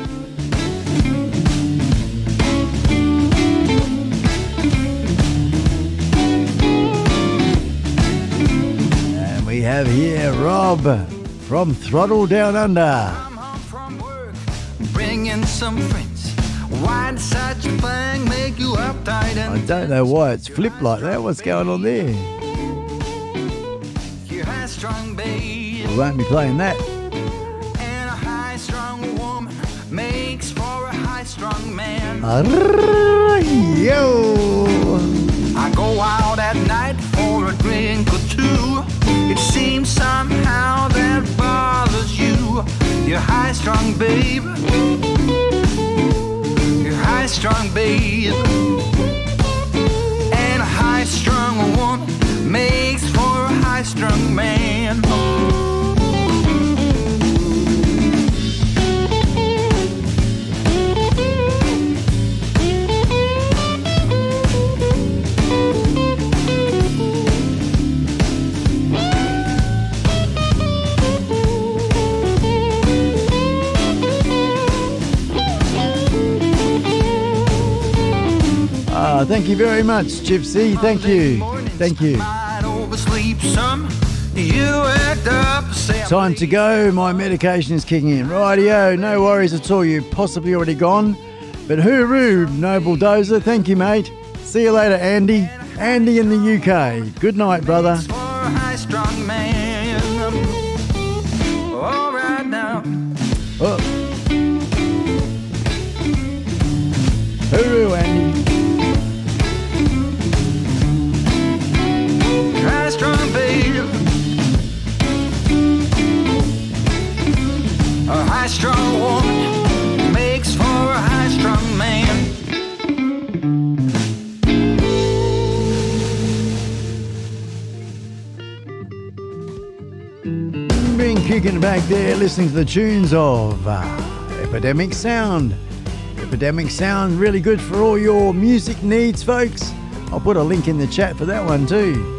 And we have here Rob from Throttle Down Under. I'm home from work, bringing some friends. Why did such a thing make you uptight and I don't know why it's flipped like that. What's going on there? you're high-strung, babe. We won't be playing that. And a high-strung woman makes for a high-strung man. Yo! I go out at night for a drink or two. It seems somehow that bothers you. You're high-strung, babe. You're high-strung, babe. And a high-strung woman makes for a high-strung man. Thank you very much, Gypsy. Thank you. Thank you. Time to go. My medication is kicking in. Rightio. No worries at all. You've possibly already gone. But hooroo, Noble Dozer. Thank you, mate. See you later, Andy. Andy in the UK. Good night, brother. Oh. Hooroo, Andy. High-strung, babe. A high-strung woman makes for a high-strung man. Been kicking back there, listening to the tunes of Epidemic Sound. Epidemic Sound, really good for all your music needs, folks. I'll put a link in the chat for that one too.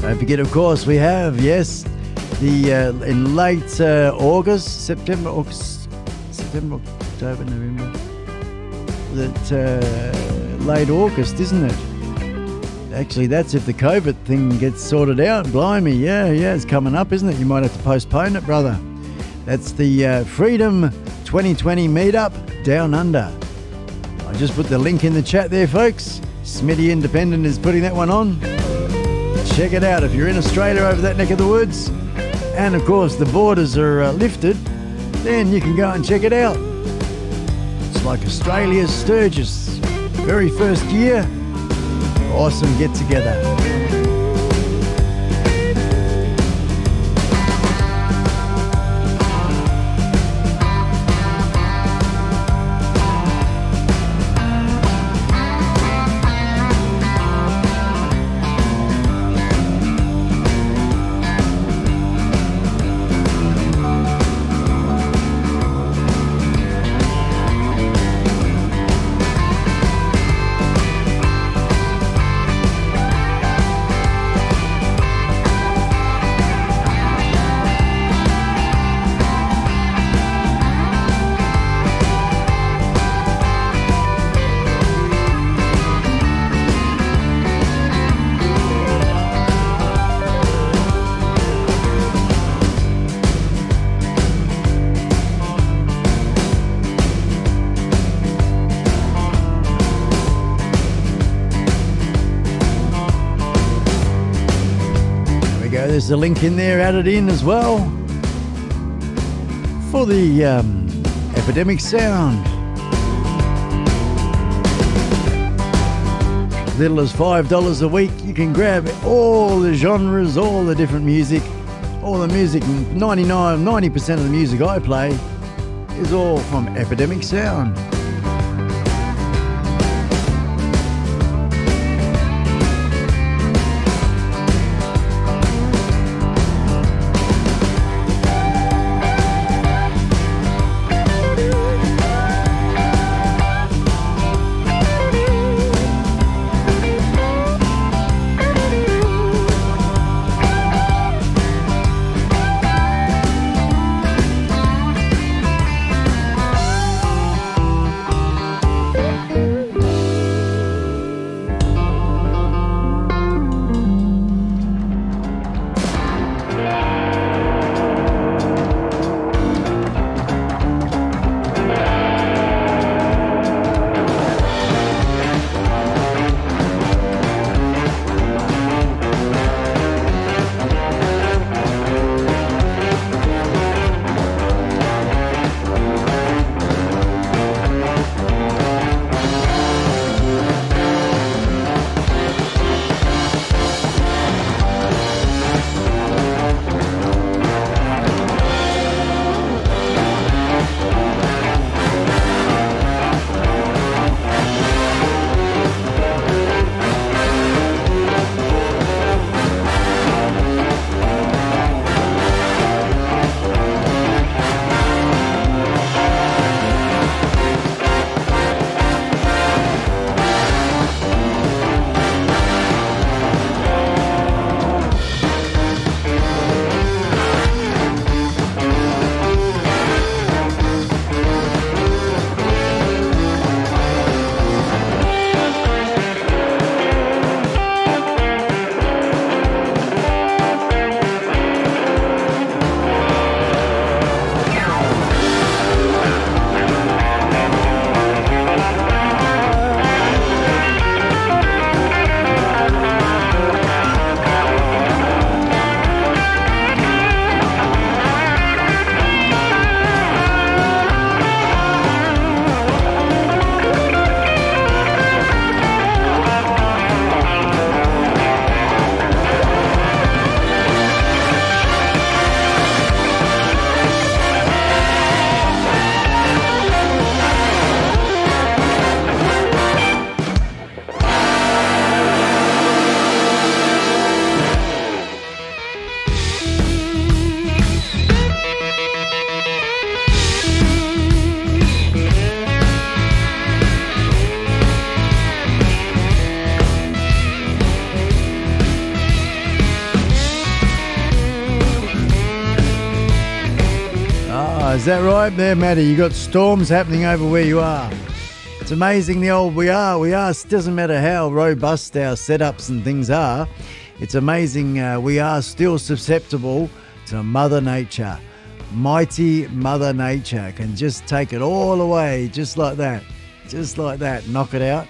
Don't forget, of course, we have, yes, the in late August, September, October, November. That late August, isn't it? Actually, that's if the COVID thing gets sorted out. Blimey, yeah, it's coming up, isn't it? You might have to postpone it, brother. That's the Freedom 2020 meetup Down Under. I just put the link in the chat there, folks. Smitty Independent is putting that one on. Check it out if you're in Australia over that neck of the woods. And of course, the borders are lifted, then you can go and check it out. It's like Australia's Sturgis. Very first year. Awesome get together. There's a link in there added in as well for the Epidemic Sound. As little as $5 a week, you can grab all the genres, all the different music, all the music. 90% of the music I play is all from Epidemic Sound. Is that right there, Matty? You got storms happening over where you are. It's amazing the old we are. Doesn't matter how robust our setups and things are. It's amazing we are still susceptible to Mother Nature. Mighty Mother Nature can just take it all away, just like that, knock it out,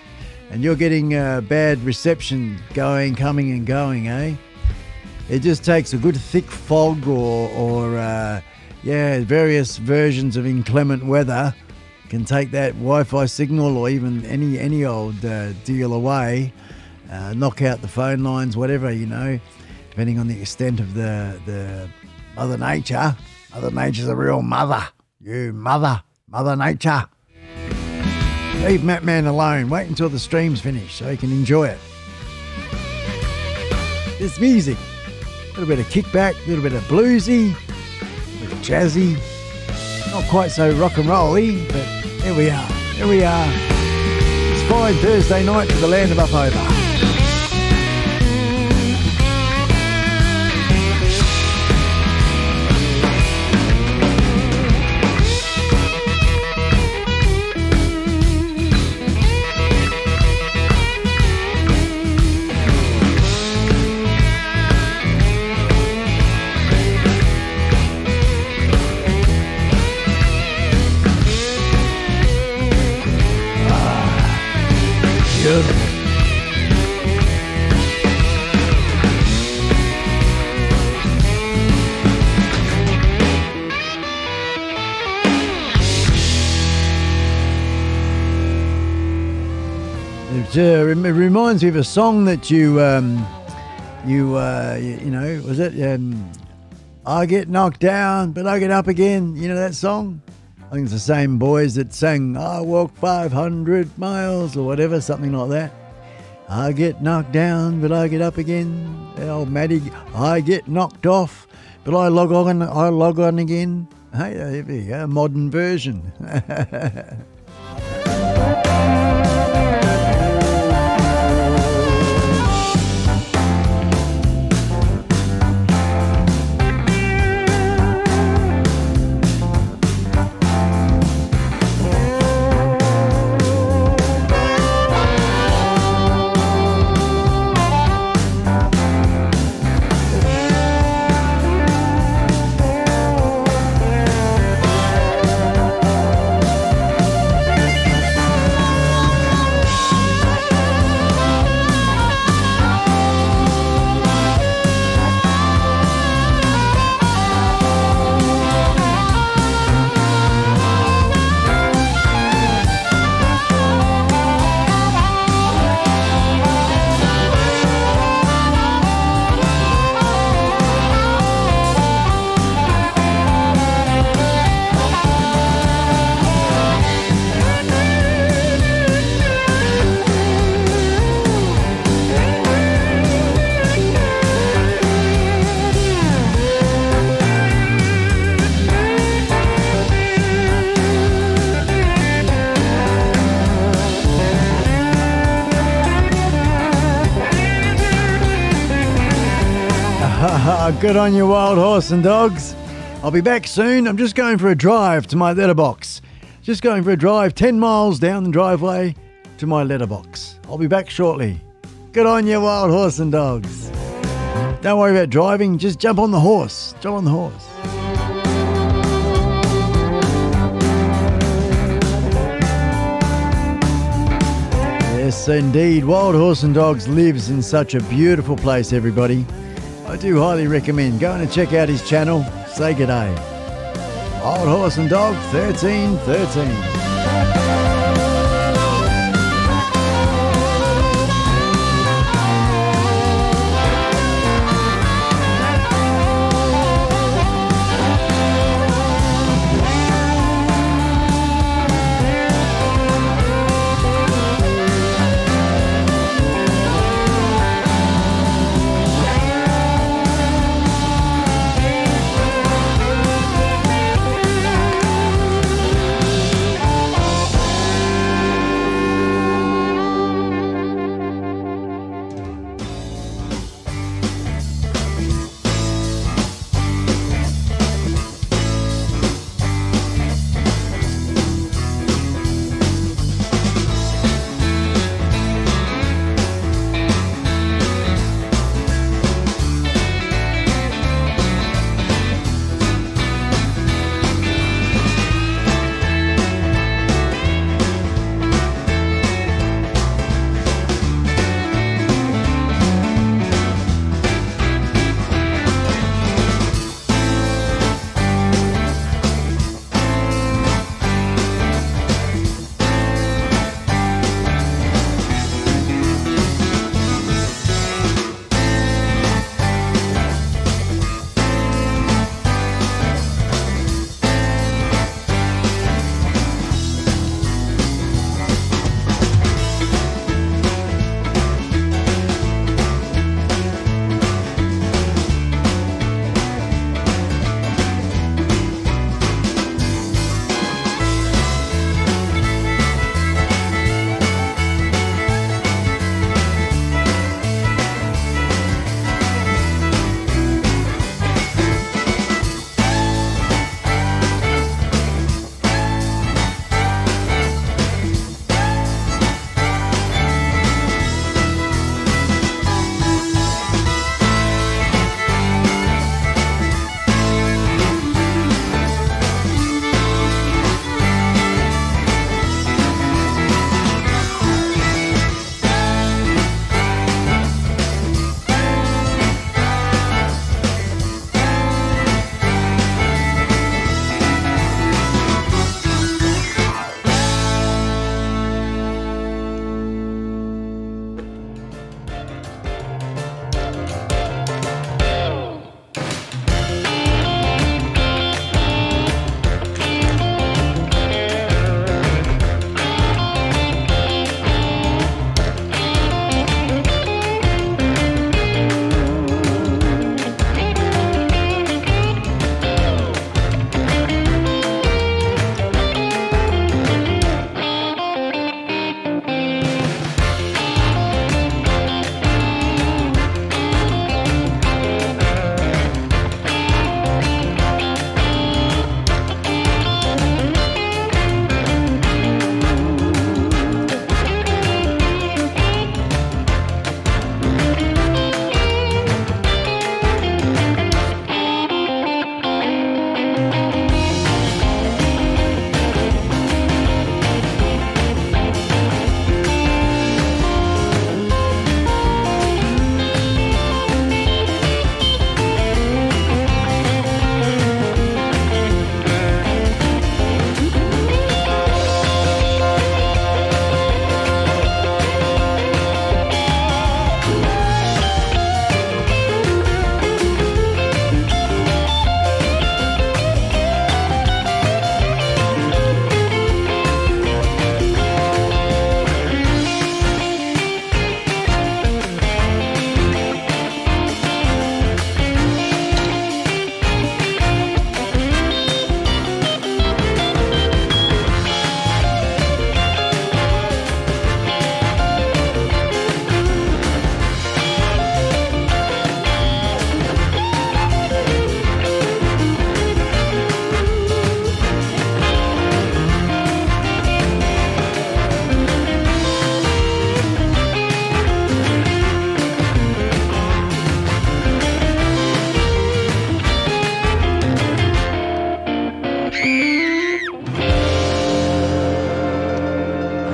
and you're getting bad reception coming and going, eh? It just takes a good thick fog or various versions of inclement weather can take that Wi-Fi signal or even any old deal away, knock out the phone lines, whatever, depending on the extent of the Mother Nature. Mother Nature's a real mother. Mother Nature. Leave Matt Man alone. Wait until the stream's finished so he can enjoy it. This music. A little bit of kickback, a little bit of bluesy, a bit of jazzy. Not quite so rock and roll-y, but here we are. It's fine Thursday night to the land of up over. It reminds me of a song that was it? I get knocked down, but I get up again. You know that song? I think it's the same boys that sang I walk 500 miles or whatever, something like that. I get knocked down, but I get up again. Old Maddie, I get knocked off, but I log on again. Hey, there we go, modern version. Good on you, wild horse and dogs. I'll be back soon. I'm just going for a drive to my letterbox. Just going for a drive 10 miles down the driveway to my letterbox. I'll be back shortly. Good on you, wild horse and dogs. Don't worry about driving. Just jump on the horse. Jump on the horse. Yes, indeed. Wild Horse and Dogs lives in such a beautiful place, everybody. I do highly recommend going and check out his channel. Say g'day. Wild Horse and Dog 1313.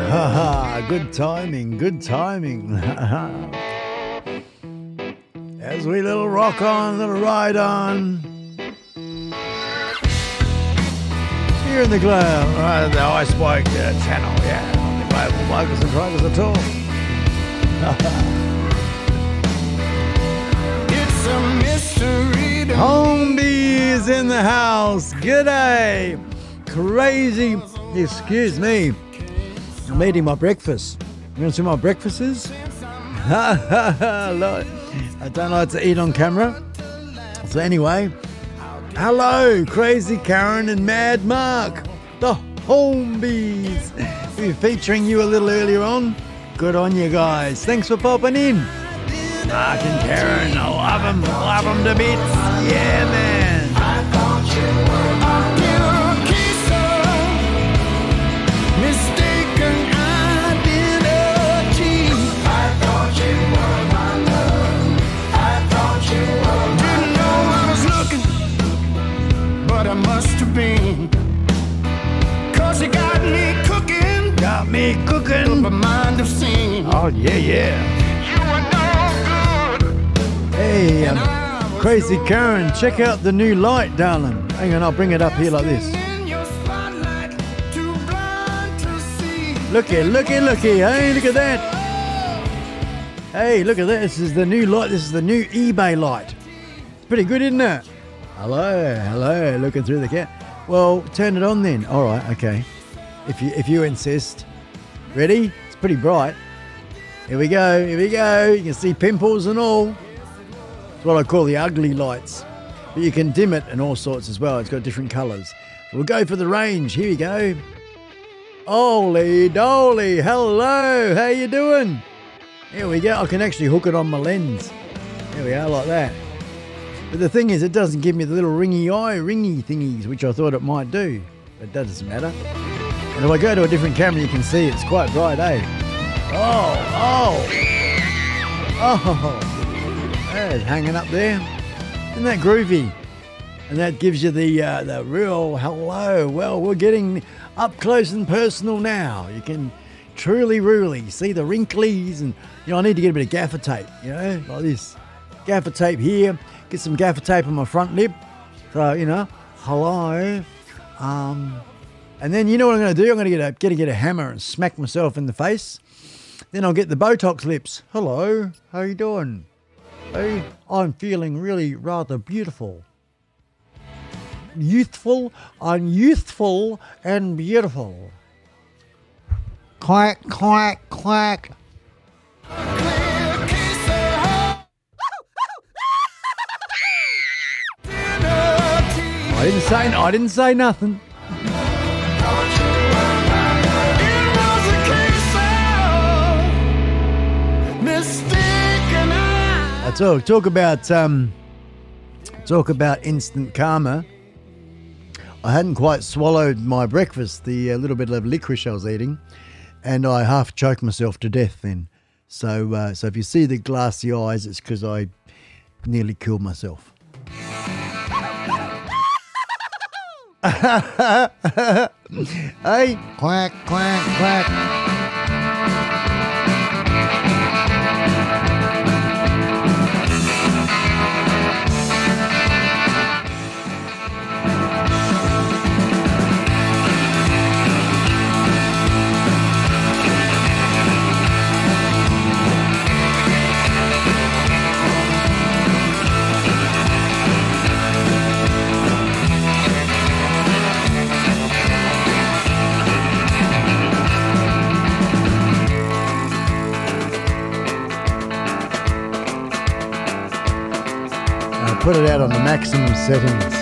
Ha good timing, good timing. As we little rock on, little ride on. Here in the Global, right at the iSpike channel, yeah, on the Global Bikers and Drivers at all. It's a mystery to Homebee is in the house. G'day. Crazy. Excuse me. I'm eating my breakfast. You want to see my breakfast is? Lord. I don't like to eat on camera. So anyway, hello, Crazy Karen and Mad Mark, the Homebees. We were featuring you a little earlier on. Good on you guys. Thanks for popping in. Mark and Karen, I love them to bits. Yeah, man. I must have been, 'cause it got me cooking. Got me cooking. Up a mind of sin. Oh, yeah, yeah. You are no good. Hey, Crazy Karen, check out the new light, darling. Hang on, I'll bring it up here like this. In your spotlight, too blind to see. Looky. Hey, look at that. Hey, look at that. This is the new light. This is the new eBay light. It's pretty good, isn't it? Hello, looking through the cat. Well, turn it on then. All right, okay. If you insist. Ready? It's pretty bright. Here we go. You can see pimples and all. It's what I call the ugly lights. But you can dim it and all sorts as well. It's got different colours. We'll go for the range. Here we go. Holy dolly. Hello. How you doing? Here we go. I can actually hook it on my lens. There we are, like that. But the thing is, it doesn't give me the little ringy thingies, which I thought it might do. But that doesn't matter. And if I go to a different camera, you can see it's quite bright, eh? Oh! That's hanging up there. Isn't that groovy? And that gives you the real hello. Well, we're getting up close and personal now. You can truly see the wrinklies, and I need to get a bit of gaffer tape, like this. Gaffer tape here. Get some gaffer tape on my front lip. So, hello. And then you know what I'm going to do? I'm going to get a hammer and smack myself in the face. Then I'll get the Botox lips. Hello. How you doing? Hey, I'm feeling really rather beautiful. Youthful. I'm youthful and beautiful. Quack, quack, quack. I didn't say nothing. I talk about instant karma. I hadn't quite swallowed my breakfast, the little bit of licorice I was eating, and I half choked myself to death then. So if you see the glassy eyes, it's because I nearly killed myself. Hey, quack, quack, quack. Put it out on the maximum settings.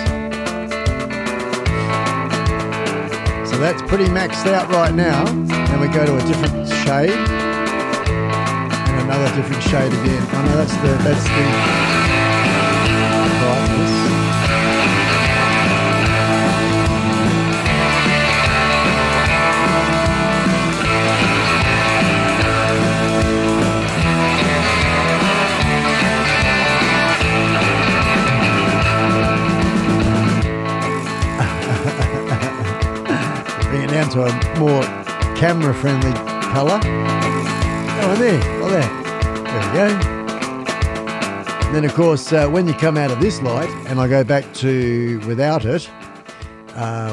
So that's pretty maxed out right now. Then we go to a different shade and another different shade again. Oh no, that's the brightness. it down to a more camera-friendly colour. Oh, there, oh there. There we go. Then, of course, when you come out of this light, and I go back to without it,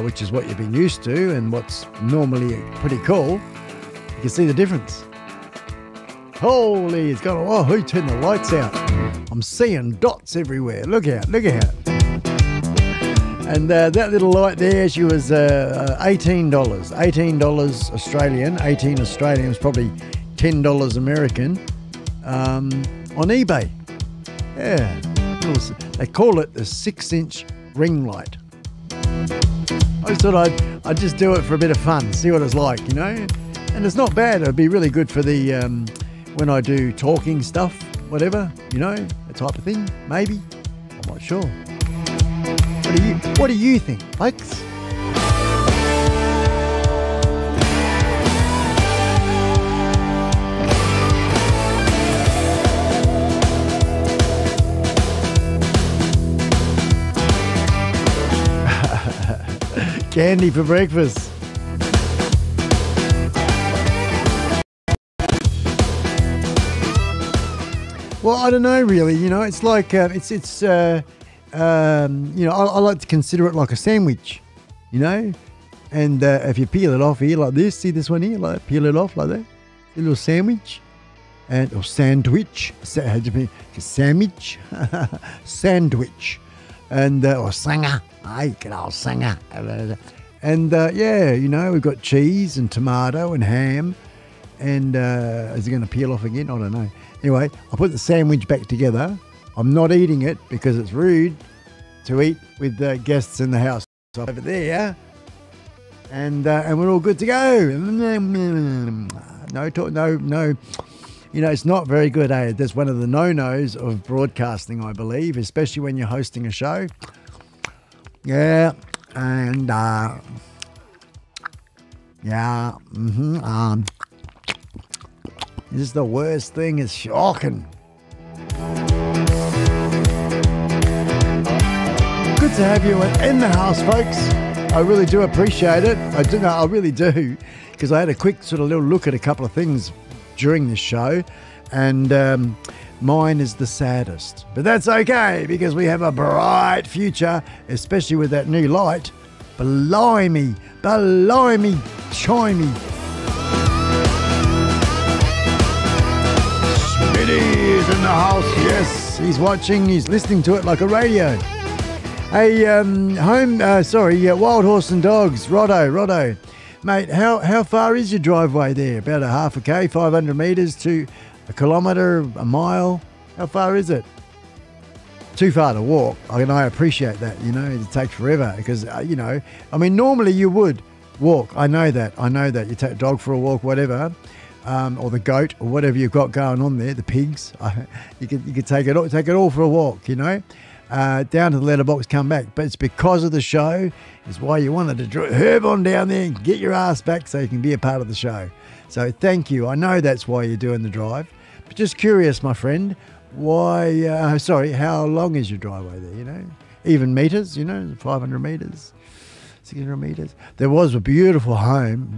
which is what you've been used to and what's normally pretty cool, you can see the difference. Holy, it's got, oh, who turned the lights out? I'm seeing dots everywhere. Look out, look out. And that little light there, she was $18. $18 Australian, 18 Australian was probably $10 American on eBay. Yeah, they call it the 6-inch ring light. I just thought I'd just do it for a bit of fun, see what it's like, you know. And it's not bad. It'd be really good for the when I do talking stuff, whatever, you know, that type of thing. Maybe, I'm not sure. What do you think, folks? Candy for breakfast. Well, I don't know really, you know, it's like, you know, I like to consider it like a sandwich, you know, and if you peel it off here like this, see this one here, like peel it off like that, a little sandwich, and or sandwich, sandwich, sandwich, and or singer, hey, good old singer, and yeah, you know, we've got cheese and tomato and ham, and is it going to peel off again? I don't know. Anyway, I put the sandwich back together. I'm not eating it because it's rude to eat with guests in the house. So over there, and we're all good to go. No talk, no. You know, it's not very good, eh? That's one of the no-nos of broadcasting, I believe, especially when you're hosting a show. Yeah, and yeah, this is the worst thing. It's shocking. Good to have you in the house, folks. I really do appreciate it. I really do, because I had a quick sort of little look at a couple of things during this show, and mine is the saddest. But that's okay, because we have a bright future, especially with that new light. Blimey, chimey. Smitty's in the house, yes. He's watching, he's listening to it like a radio. Hey, Wild Horse and Dogs, Roddo. Mate, how far is your driveway there? About a half a K, 500 metres to a kilometre, a mile? How far is it? Too far to walk. I mean, I appreciate that, you know, it takes forever because, you know, I mean, normally you would walk. I know that. You take a dog for a walk, whatever, or the goat or whatever you've got going on there, the pigs. You could take it all for a walk, you know. Down to the letterbox, come back. But it's because of the show is why you wanted to herb on down there and get your ass back so you can be a part of the show. So thank you. I know that's why you're doing the drive. But just curious, my friend, why, how long is your driveway there, you know? Even meters, you know, 500 meters, 600 meters. There was a beautiful home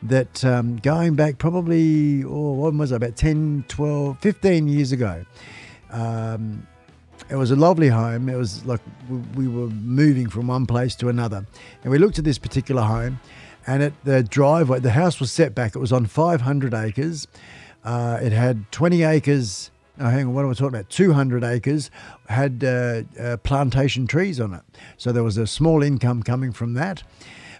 that going back probably, what was it, about 10, 12, 15 years ago. It was a lovely home. It was like we were moving from one place to another. And we looked at this particular home, and at the driveway, the house was set back. It was on 500 acres. It had 20 acres. Oh, hang on, what am I talking about? 200 acres had plantation trees on it. So there was a small income coming from that.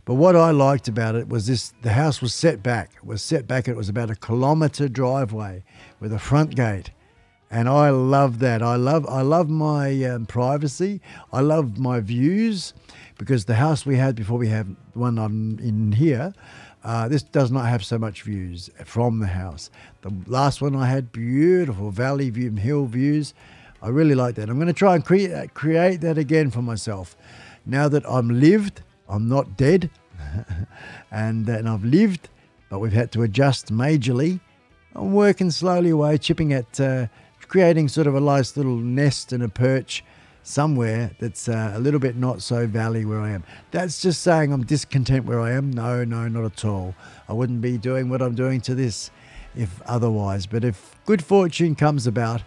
But what I liked about it was the house was set back. It was about a kilometre driveway with a front gate. And I love that. I love my privacy. I love my views, because the house we had before we have the one I'm in here, this does not have so much views from the house. The last one I had, beautiful valley view, hill views. I really like that. I'm going to try and create that again for myself. Now that I'm lived, I'm not dead, and I've lived, but we've had to adjust majorly. I'm working slowly away, chipping at creating sort of a nice little nest and a perch somewhere that's a little bit not so valley where I am. That's just saying I'm discontent where I am. No, not at all. I wouldn't be doing what I'm doing to this if otherwise. But if good fortune comes about,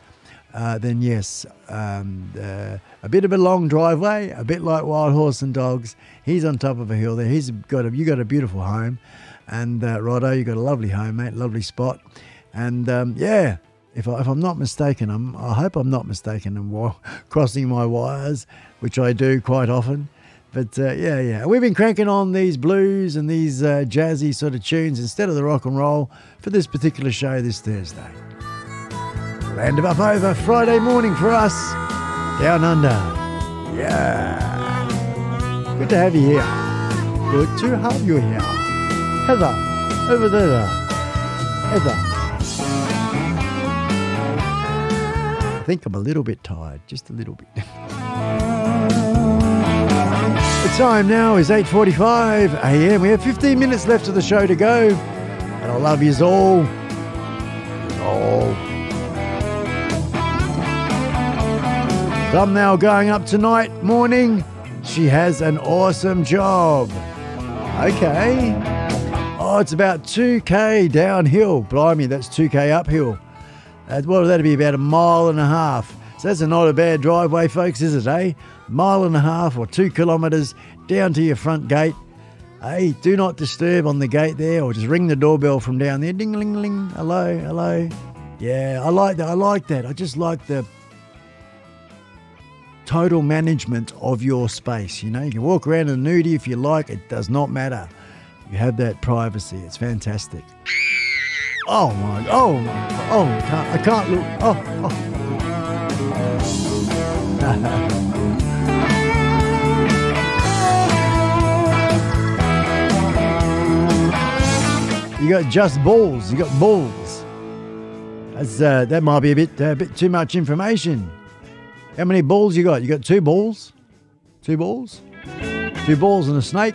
then yes, a bit of a long driveway, a bit like Wild Horse and Dogs. He's on top of a hill there. You got a beautiful home, and Roddo, you got a lovely home, mate, lovely spot, and yeah. If I'm not mistaken, I hope I'm not mistaken in crossing my wires, which I do quite often. But yeah. We've been cranking on these blues and these jazzy sort of tunes instead of the rock and roll for this particular show this Thursday. Land of Up Over, Friday morning for us, down under. Yeah. Good to have you here. Good to have you here. Heather, over there. Heather. I think I'm a little bit tired, just a little bit. The time now is 8:45 a.m. We have 15 minutes left of the show to go, and I love yous all. Thumbnail going up tonight morning. She has an awesome job. Okay. Oh, it's about 2K downhill. Blimey, that's 2K uphill. That'd be about 1.5 miles. So that's not a bad driveway, folks, is it, eh? 1.5 miles or 2 kilometres down to your front gate. Hey, do not disturb on the gate there, or just ring the doorbell from down there. Ding-a-ling-a-ling. Hello. Yeah, I like that. I just like the total management of your space. You know, you can walk around in a nudie if you like. It does not matter. You have that privacy. It's fantastic. Oh, I can't look. You got just balls. You got balls. That might be a bit too much information. How many balls you got? You got 2 balls? 2 balls? 2 balls and a snake?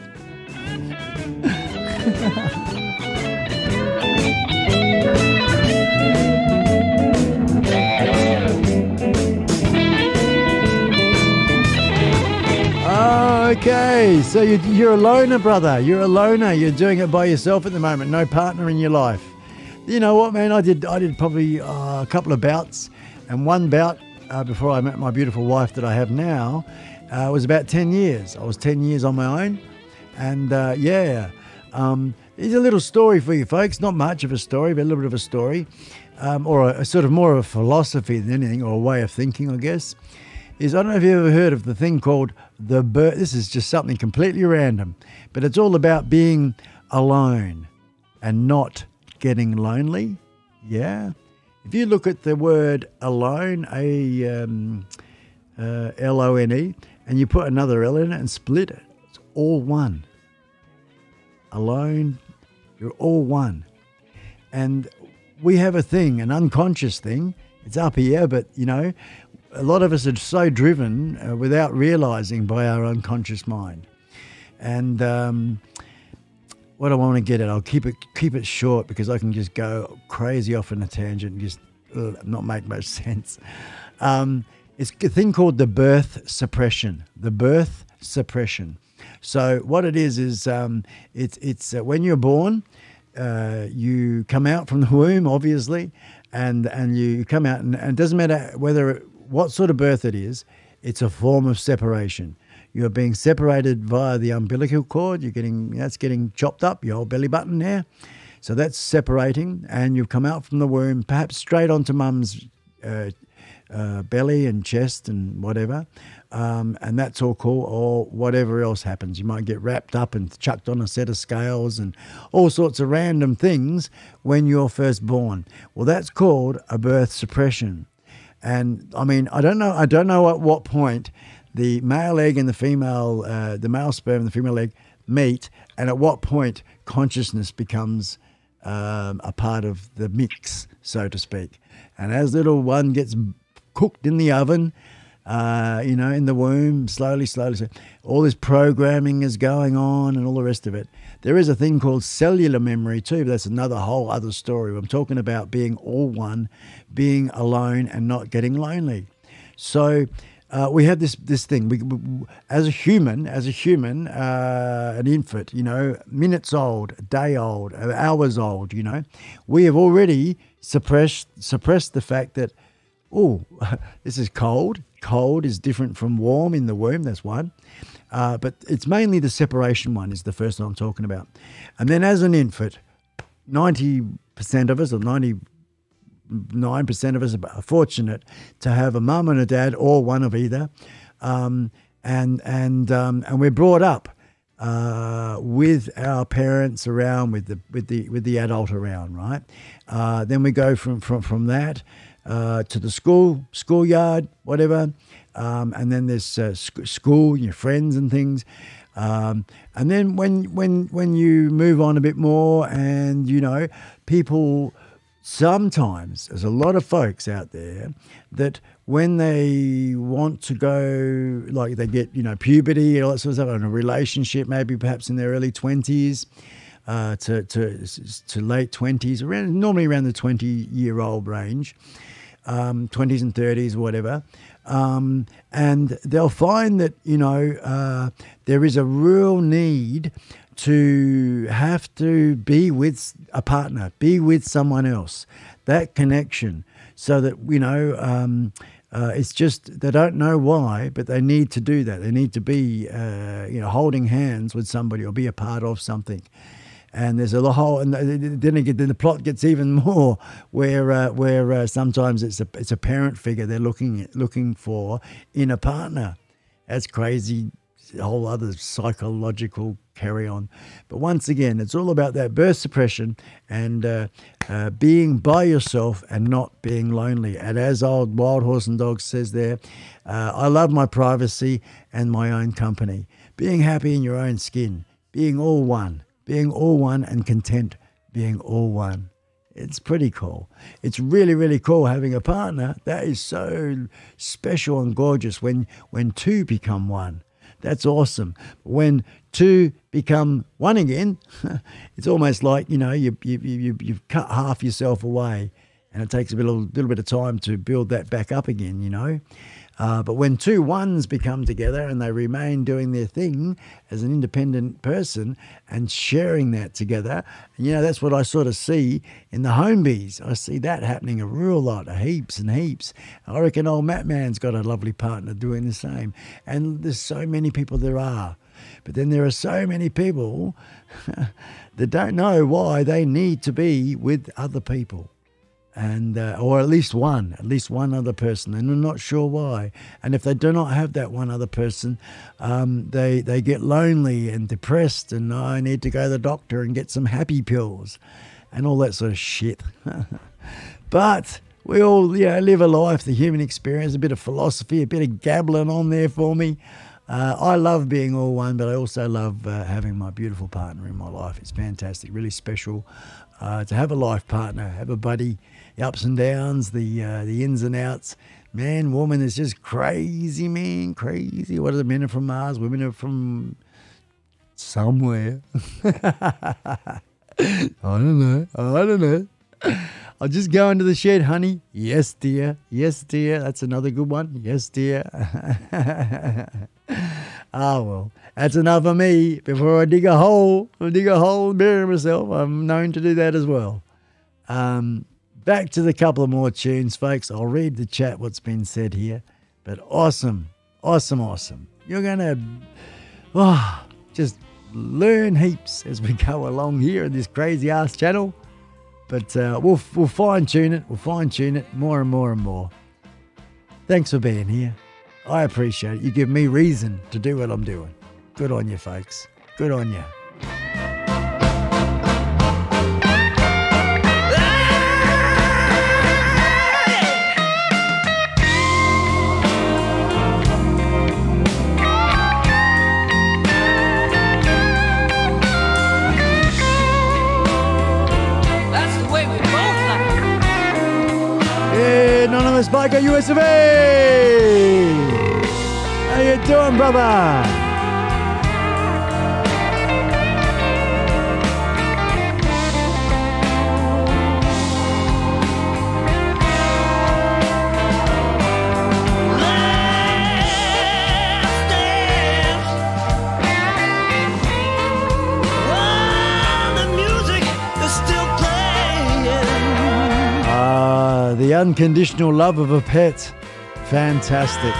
Okay, so you're a loner, brother. You're a loner. You're doing it by yourself at the moment. No partner in your life. You know what, man? I did probably a couple of bouts, and one bout before I met my beautiful wife that I have now was about 10 years. I was 10 years on my own, and here's a little story for you folks. Not much of a story, but a little bit of a story, or a sort of more of a philosophy than anything, or a way of thinking, I guess. I don't know if you've ever heard of the thing called the birth. This is just something completely random, but it's all about being alone and not getting lonely. Yeah. If you look at the word alone, L-O-N-E, and you put another L in it and split it, it's all one. Alone, you're all one. And we have a thing, an unconscious thing. It's up here, but, you know, a lot of us are so driven without realizing by our unconscious mind. And what I want to get at, I'll keep it short because I can just go crazy off on a tangent and just not make much sense. It's a thing called the birth suppression. The birth suppression. So what it is it's when you're born, you come out from the womb, obviously, and you come out, and it doesn't matter what sort of birth it is, it's a form of separation. You're being separated via the umbilical cord. That's getting chopped up, your old belly button there. So that's separating, and you've come out from the womb, perhaps straight onto mum's belly and chest and whatever, and that's all cool, or whatever else happens. You might get wrapped up and chucked on a set of scales and all sorts of random things when you're first born. Well, that's called a birth suppression. And I mean, I don't know at what point the male egg and the male sperm and the female egg meet, and at what point consciousness becomes a part of the mix, so to speak. And as little one gets cooked in the oven, in the womb, slowly, all this programming is going on and all the rest of it. There is a thing called cellular memory too, but that's another whole other story. I'm talking about being all one, being alone and not getting lonely. So we have this thing. We as a human, an infant, minutes old, a day old, hours old, we have already suppressed the fact that, this is cold. Cold is different from warm in the womb. That's one. But it's mainly the separation one is the first one I'm talking about. And then as an infant, 90% of us, or 99% of us are fortunate to have a mum and a dad, or one of either. And we're brought up with our parents around, with the adult around, right? Then we go from that to the schoolyard, whatever. And then there's school, your friends and things. And then when you move on a bit more, and people, sometimes there's a lot of folks out there that when they want to go, like they get puberty and all that sort of stuff, in a relationship, maybe perhaps in their early 20s to late 20s, normally around the 20-year-old range, 20s and 30s, whatever. And they'll find that, there is a real need to have to be with a partner, be with someone else, that connection, so that, it's just, they don't know why, but they need to do that. They need to be, holding hands with somebody or be a part of something. And there's a whole, and then the plot gets even more, where sometimes it's a parent figure they're looking for in a partner. That's crazy, a whole other psychological carry on. But once again, it's all about that birth suppression and being by yourself and not being lonely. And as old Wild Horse and Dog says there, I love my privacy and my own company. Being happy in your own skin, being all one and content, being all one. It's pretty cool. It's really, really cool having a partner. That is so special and gorgeous when two become one. That's awesome. When two become one again, it's almost like, you've cut half yourself away, and it takes a little bit of time to build that back up again, But when two ones become together and they remain doing their thing as an independent person and sharing that together, that's what I sort of see in the home bees. I see that happening a real lot, heaps and heaps. I reckon old Matt Man's got a lovely partner doing the same. And there's so many people there are. But then there are so many people that don't know why they need to be with other people. And or at least one other person, and they're not sure why. And if they do not have that one other person, they get lonely and depressed, and I need to go to the doctor and get some happy pills and all that sort of shit. But we all live a life, the human experience, a bit of philosophy, a bit of gabbling on there for me. I love being all one, but I also love having my beautiful partner in my life. It's fantastic, really special to have a life partner, have a buddy. The ups and downs, the ins and outs. Man, woman is just crazy, man, crazy. What are the men are from Mars? Women are from somewhere. I don't know. I'll just go into the shed, honey. Yes, dear. Yes, dear. That's another good one. Yes, dear. Well, that's enough of me. Before I dig a hole and bury myself. I'm known to do that as well. Back to the couple of more tunes, folks. I'll read the chat, what's been said here. But awesome. You're going to just learn heaps as we go along here in this crazy-ass channel. But we'll fine-tune it. We'll fine-tune it more and more and more. Thanks for being here. I appreciate it. You give me reason to do what I'm doing. Good on you, folks. Good on you. Anonymous Biker US of A. How you doing, brother? unconditional love of a pet. Fantastic.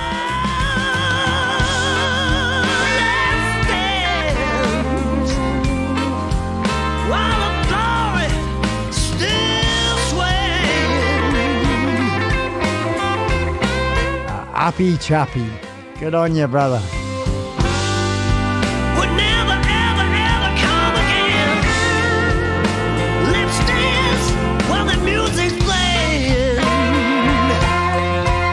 Uppy chappy. Good on you, brother. Would never, ever, ever come again. Let's dance while the music's playing.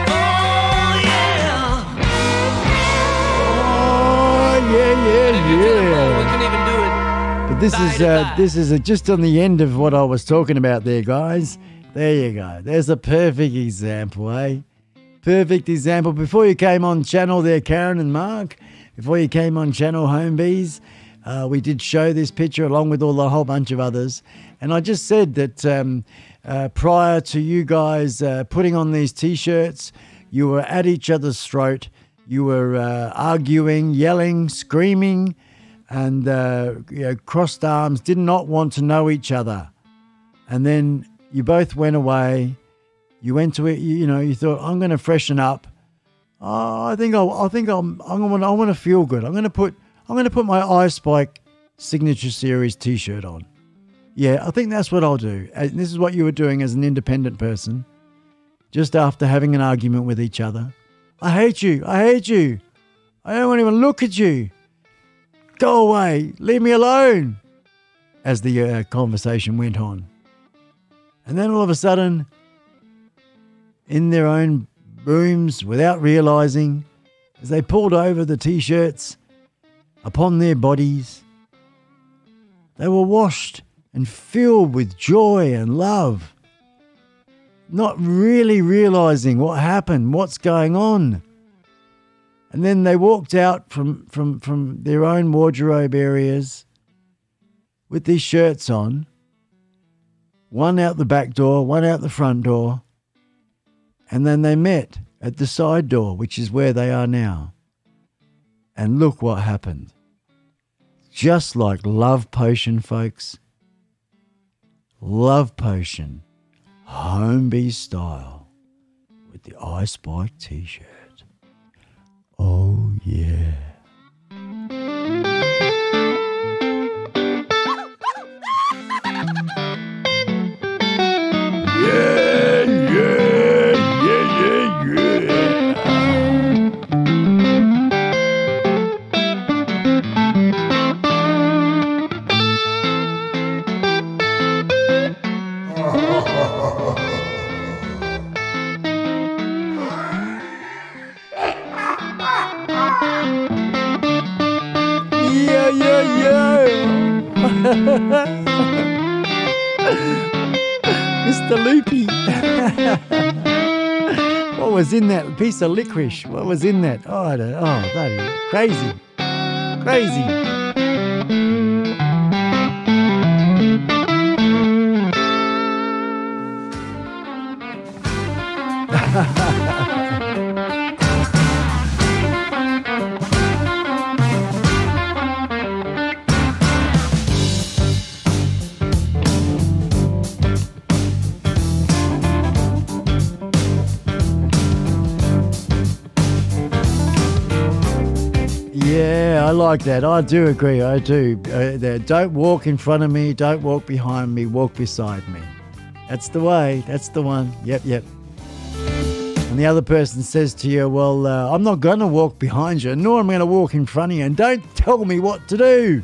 Oh, yeah. Oh, yeah. We can even do it. But this is just on the end of what I was talking about there, guys. There you go. There's a perfect example, eh? Perfect example. Before you came on channel there, Karen and Mark, before you came on channel Homebees, we did show this picture along with a whole bunch of others. And I just said that prior to you guys putting on these T-shirts, you were at each other's throat. You were arguing, yelling, screaming, and crossed arms, did not want to know each other. And then you both went away. You went to it, you thought, I'm going to freshen up. Oh, I want to feel good. I'm going to put my iSpike Signature Series T-shirt on. Yeah, I think that's what I'll do. And this is what you were doing as an independent person, just after having an argument with each other. I hate you. I don't want to even look at you. Go away. Leave me alone. As the conversation went on. And then all of a sudden, in their own rooms, without realizing, as they pulled over the T-shirts upon their bodies, they were washed and filled with joy and love, not really realizing what happened, what's going on. And then they walked out from their own wardrobe areas with these shirts on, one out the back door, one out the front door. And then they met at the side door, which is where they are now. And look what happened. Just like Love Potion, folks. Love Potion, Homebee style, with the iSpike T-shirt. Oh, yeah. Mr. Loopy. What was in that piece of licorice? What was in that? Oh, that is crazy. Crazy. Yeah, I like that. I do agree. I do. Don't walk in front of me. Don't walk behind me. Walk beside me. That's the way. That's the one. Yep. And the other person says to you, well, I'm not going to walk behind you, nor am I going to walk in front of you, and don't tell me what to do.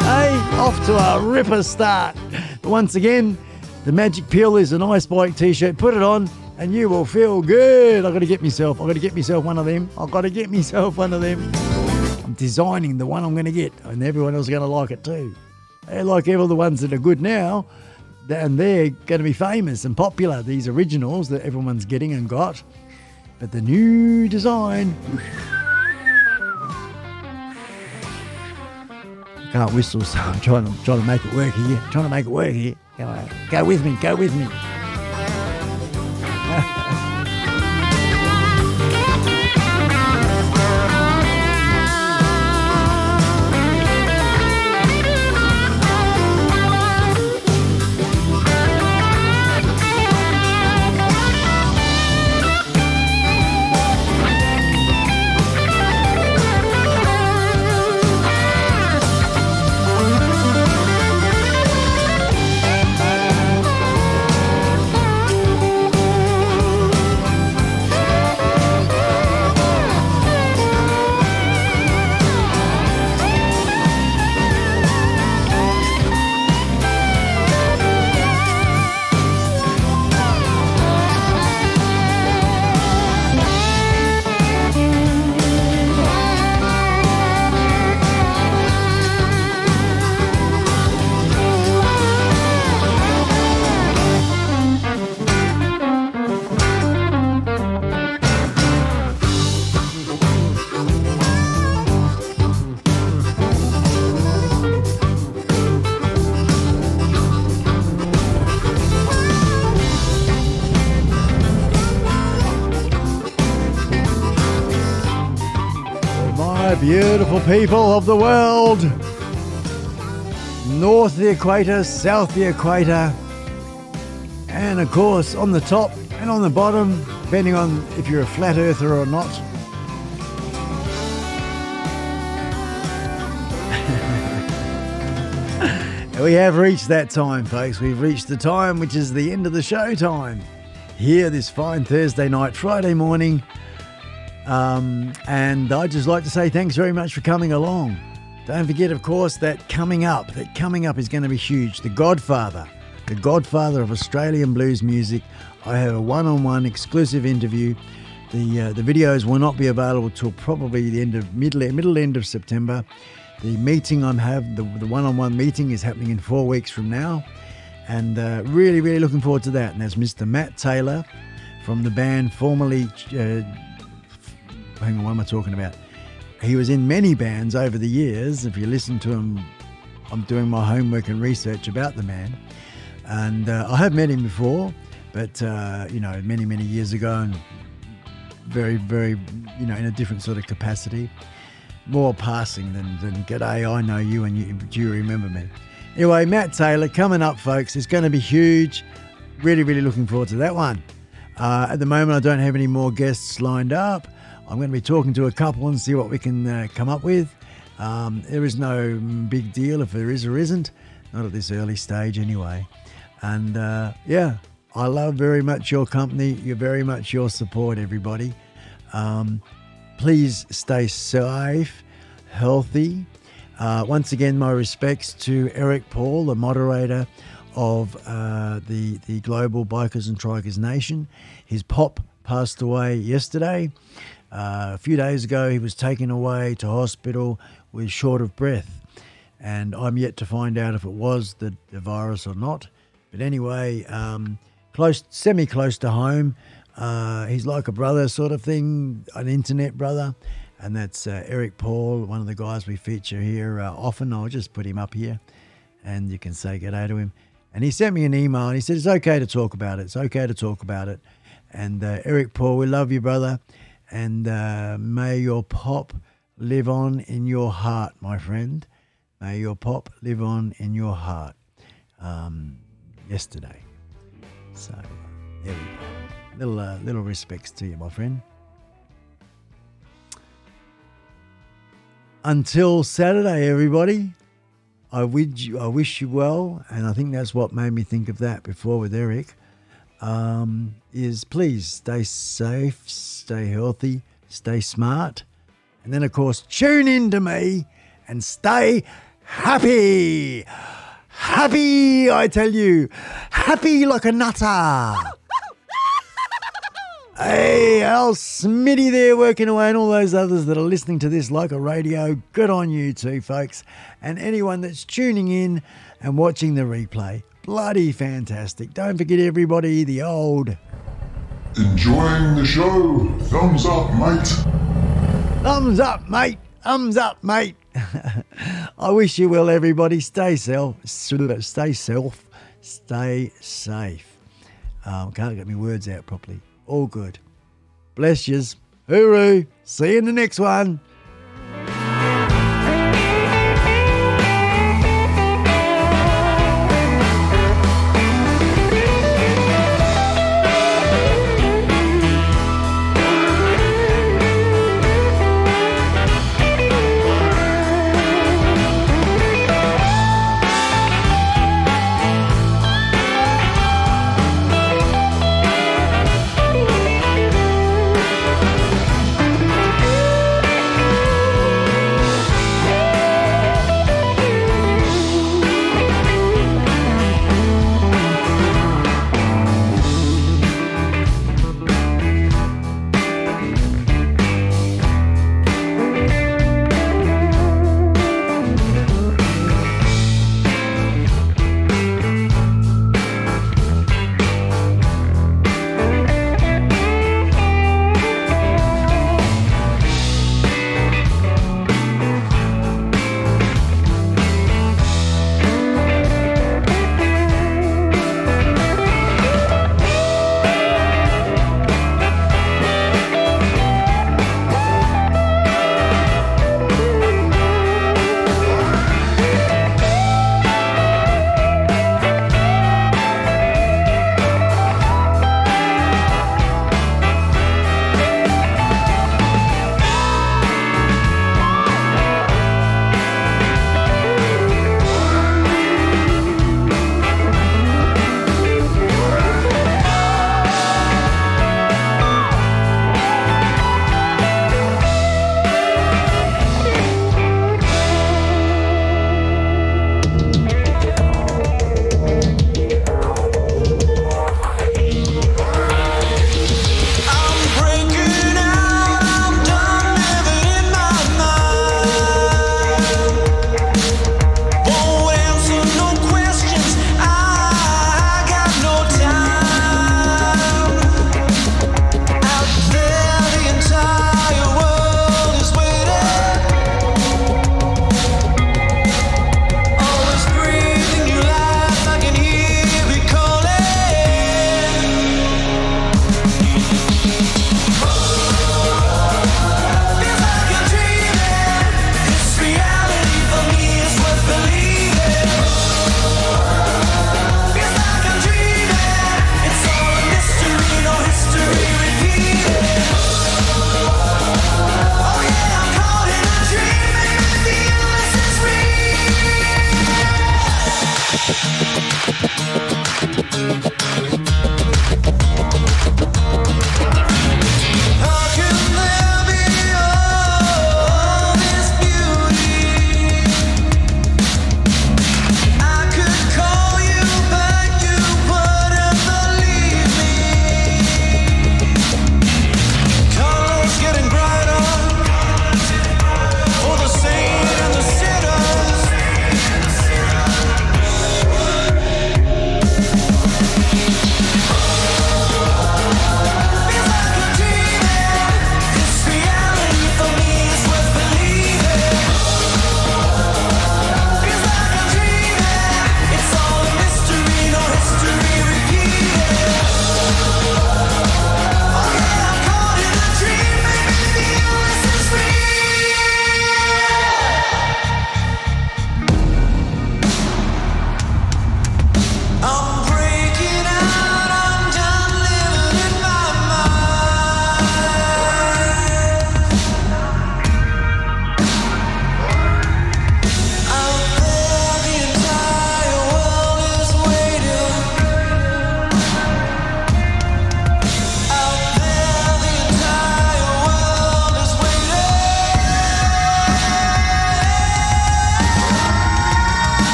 Hey, off to a ripper start. But once again, the magic pill is an iSpike T-shirt. Put it on and you will feel good. I've got to get myself one of them. I'm designing the one I'm going to get, and everyone else is going to like it too. They like all the ones that are good now, and they're going to be famous and popular, these originals that everyone's getting and got. But the new design... I can't whistle, so I'm trying to make it work here. Go with me. Beautiful people of the world. North the equator, south the equator, and of course on the top and on the bottom, depending on if you're a flat earther or not. We have reached that time, folks. We've reached the time which is the end of the show time. Here this fine Thursday night, Friday morning. And I'd just like to say thanks very much for coming along. Don't forget, of course, that coming up is going to be huge. The Godfather of Australian blues music. I have a one-on-one exclusive interview. The videos will not be available till probably the middle end of September. The meeting the one-on-one meeting is happening in 4 weeks from now, and really, really looking forward to that. And that's Mr. Matt Taylor from the band formerly. Hang on, what am I talking about? He was in many bands over the years. If you listen to him, I'm doing my homework and research about the man. And I have met him before, but, many, many years ago, and very, very, in a different sort of capacity. More passing than g'day, I know you and do you remember me? Anyway, Matt Taylor coming up, folks. It's going to be huge. Really, really looking forward to that one. At the moment, I don't have any more guests lined up. I'm going to be talking to a couple and see what we can come up with. There is no big deal if there is or isn't. Not at this early stage anyway. And I love very much your company. You're very much your support, everybody. Please stay safe, healthy. Once again, my respects to Eric Paul, the moderator of the Global Bikers and Trikers Nation. His pop passed away yesterday. A few days ago, he was taken away to hospital with short of breath. And I'm yet to find out if it was the virus or not. But anyway, semi-close to home. He's like a brother sort of thing, an internet brother. And that's Eric Paul, one of the guys we feature here often. I'll just put him up here and you can say g'day to him. And he sent me an email and he said, it's okay to talk about it. It's okay to talk about it. And Eric Paul, we love you, brother. And may your pop live on in your heart, my friend. May your pop live on in your heart. Yesterday. So there we go. Little respects to you, my friend. Until Saturday, everybody, I wish you well, and I think that's what made me think of that before with Eric, is please stay safe, stay healthy, stay smart, and then, of course, tune in to me and stay happy. Happy, I tell you. Happy like a nutter. Hey, Al Smitty there working away, and all those others that are listening to this like a radio. Good on you too, folks. And anyone that's tuning in and watching the replay. Bloody fantastic. Don't forget, everybody, the old... Enjoying the show? Thumbs up, mate. Thumbs up, mate. Thumbs up, mate. I wish you well, everybody. Stay safe. Stay safe. Can't get my words out properly. All good. Bless yous. Hooroo. See you in the next one.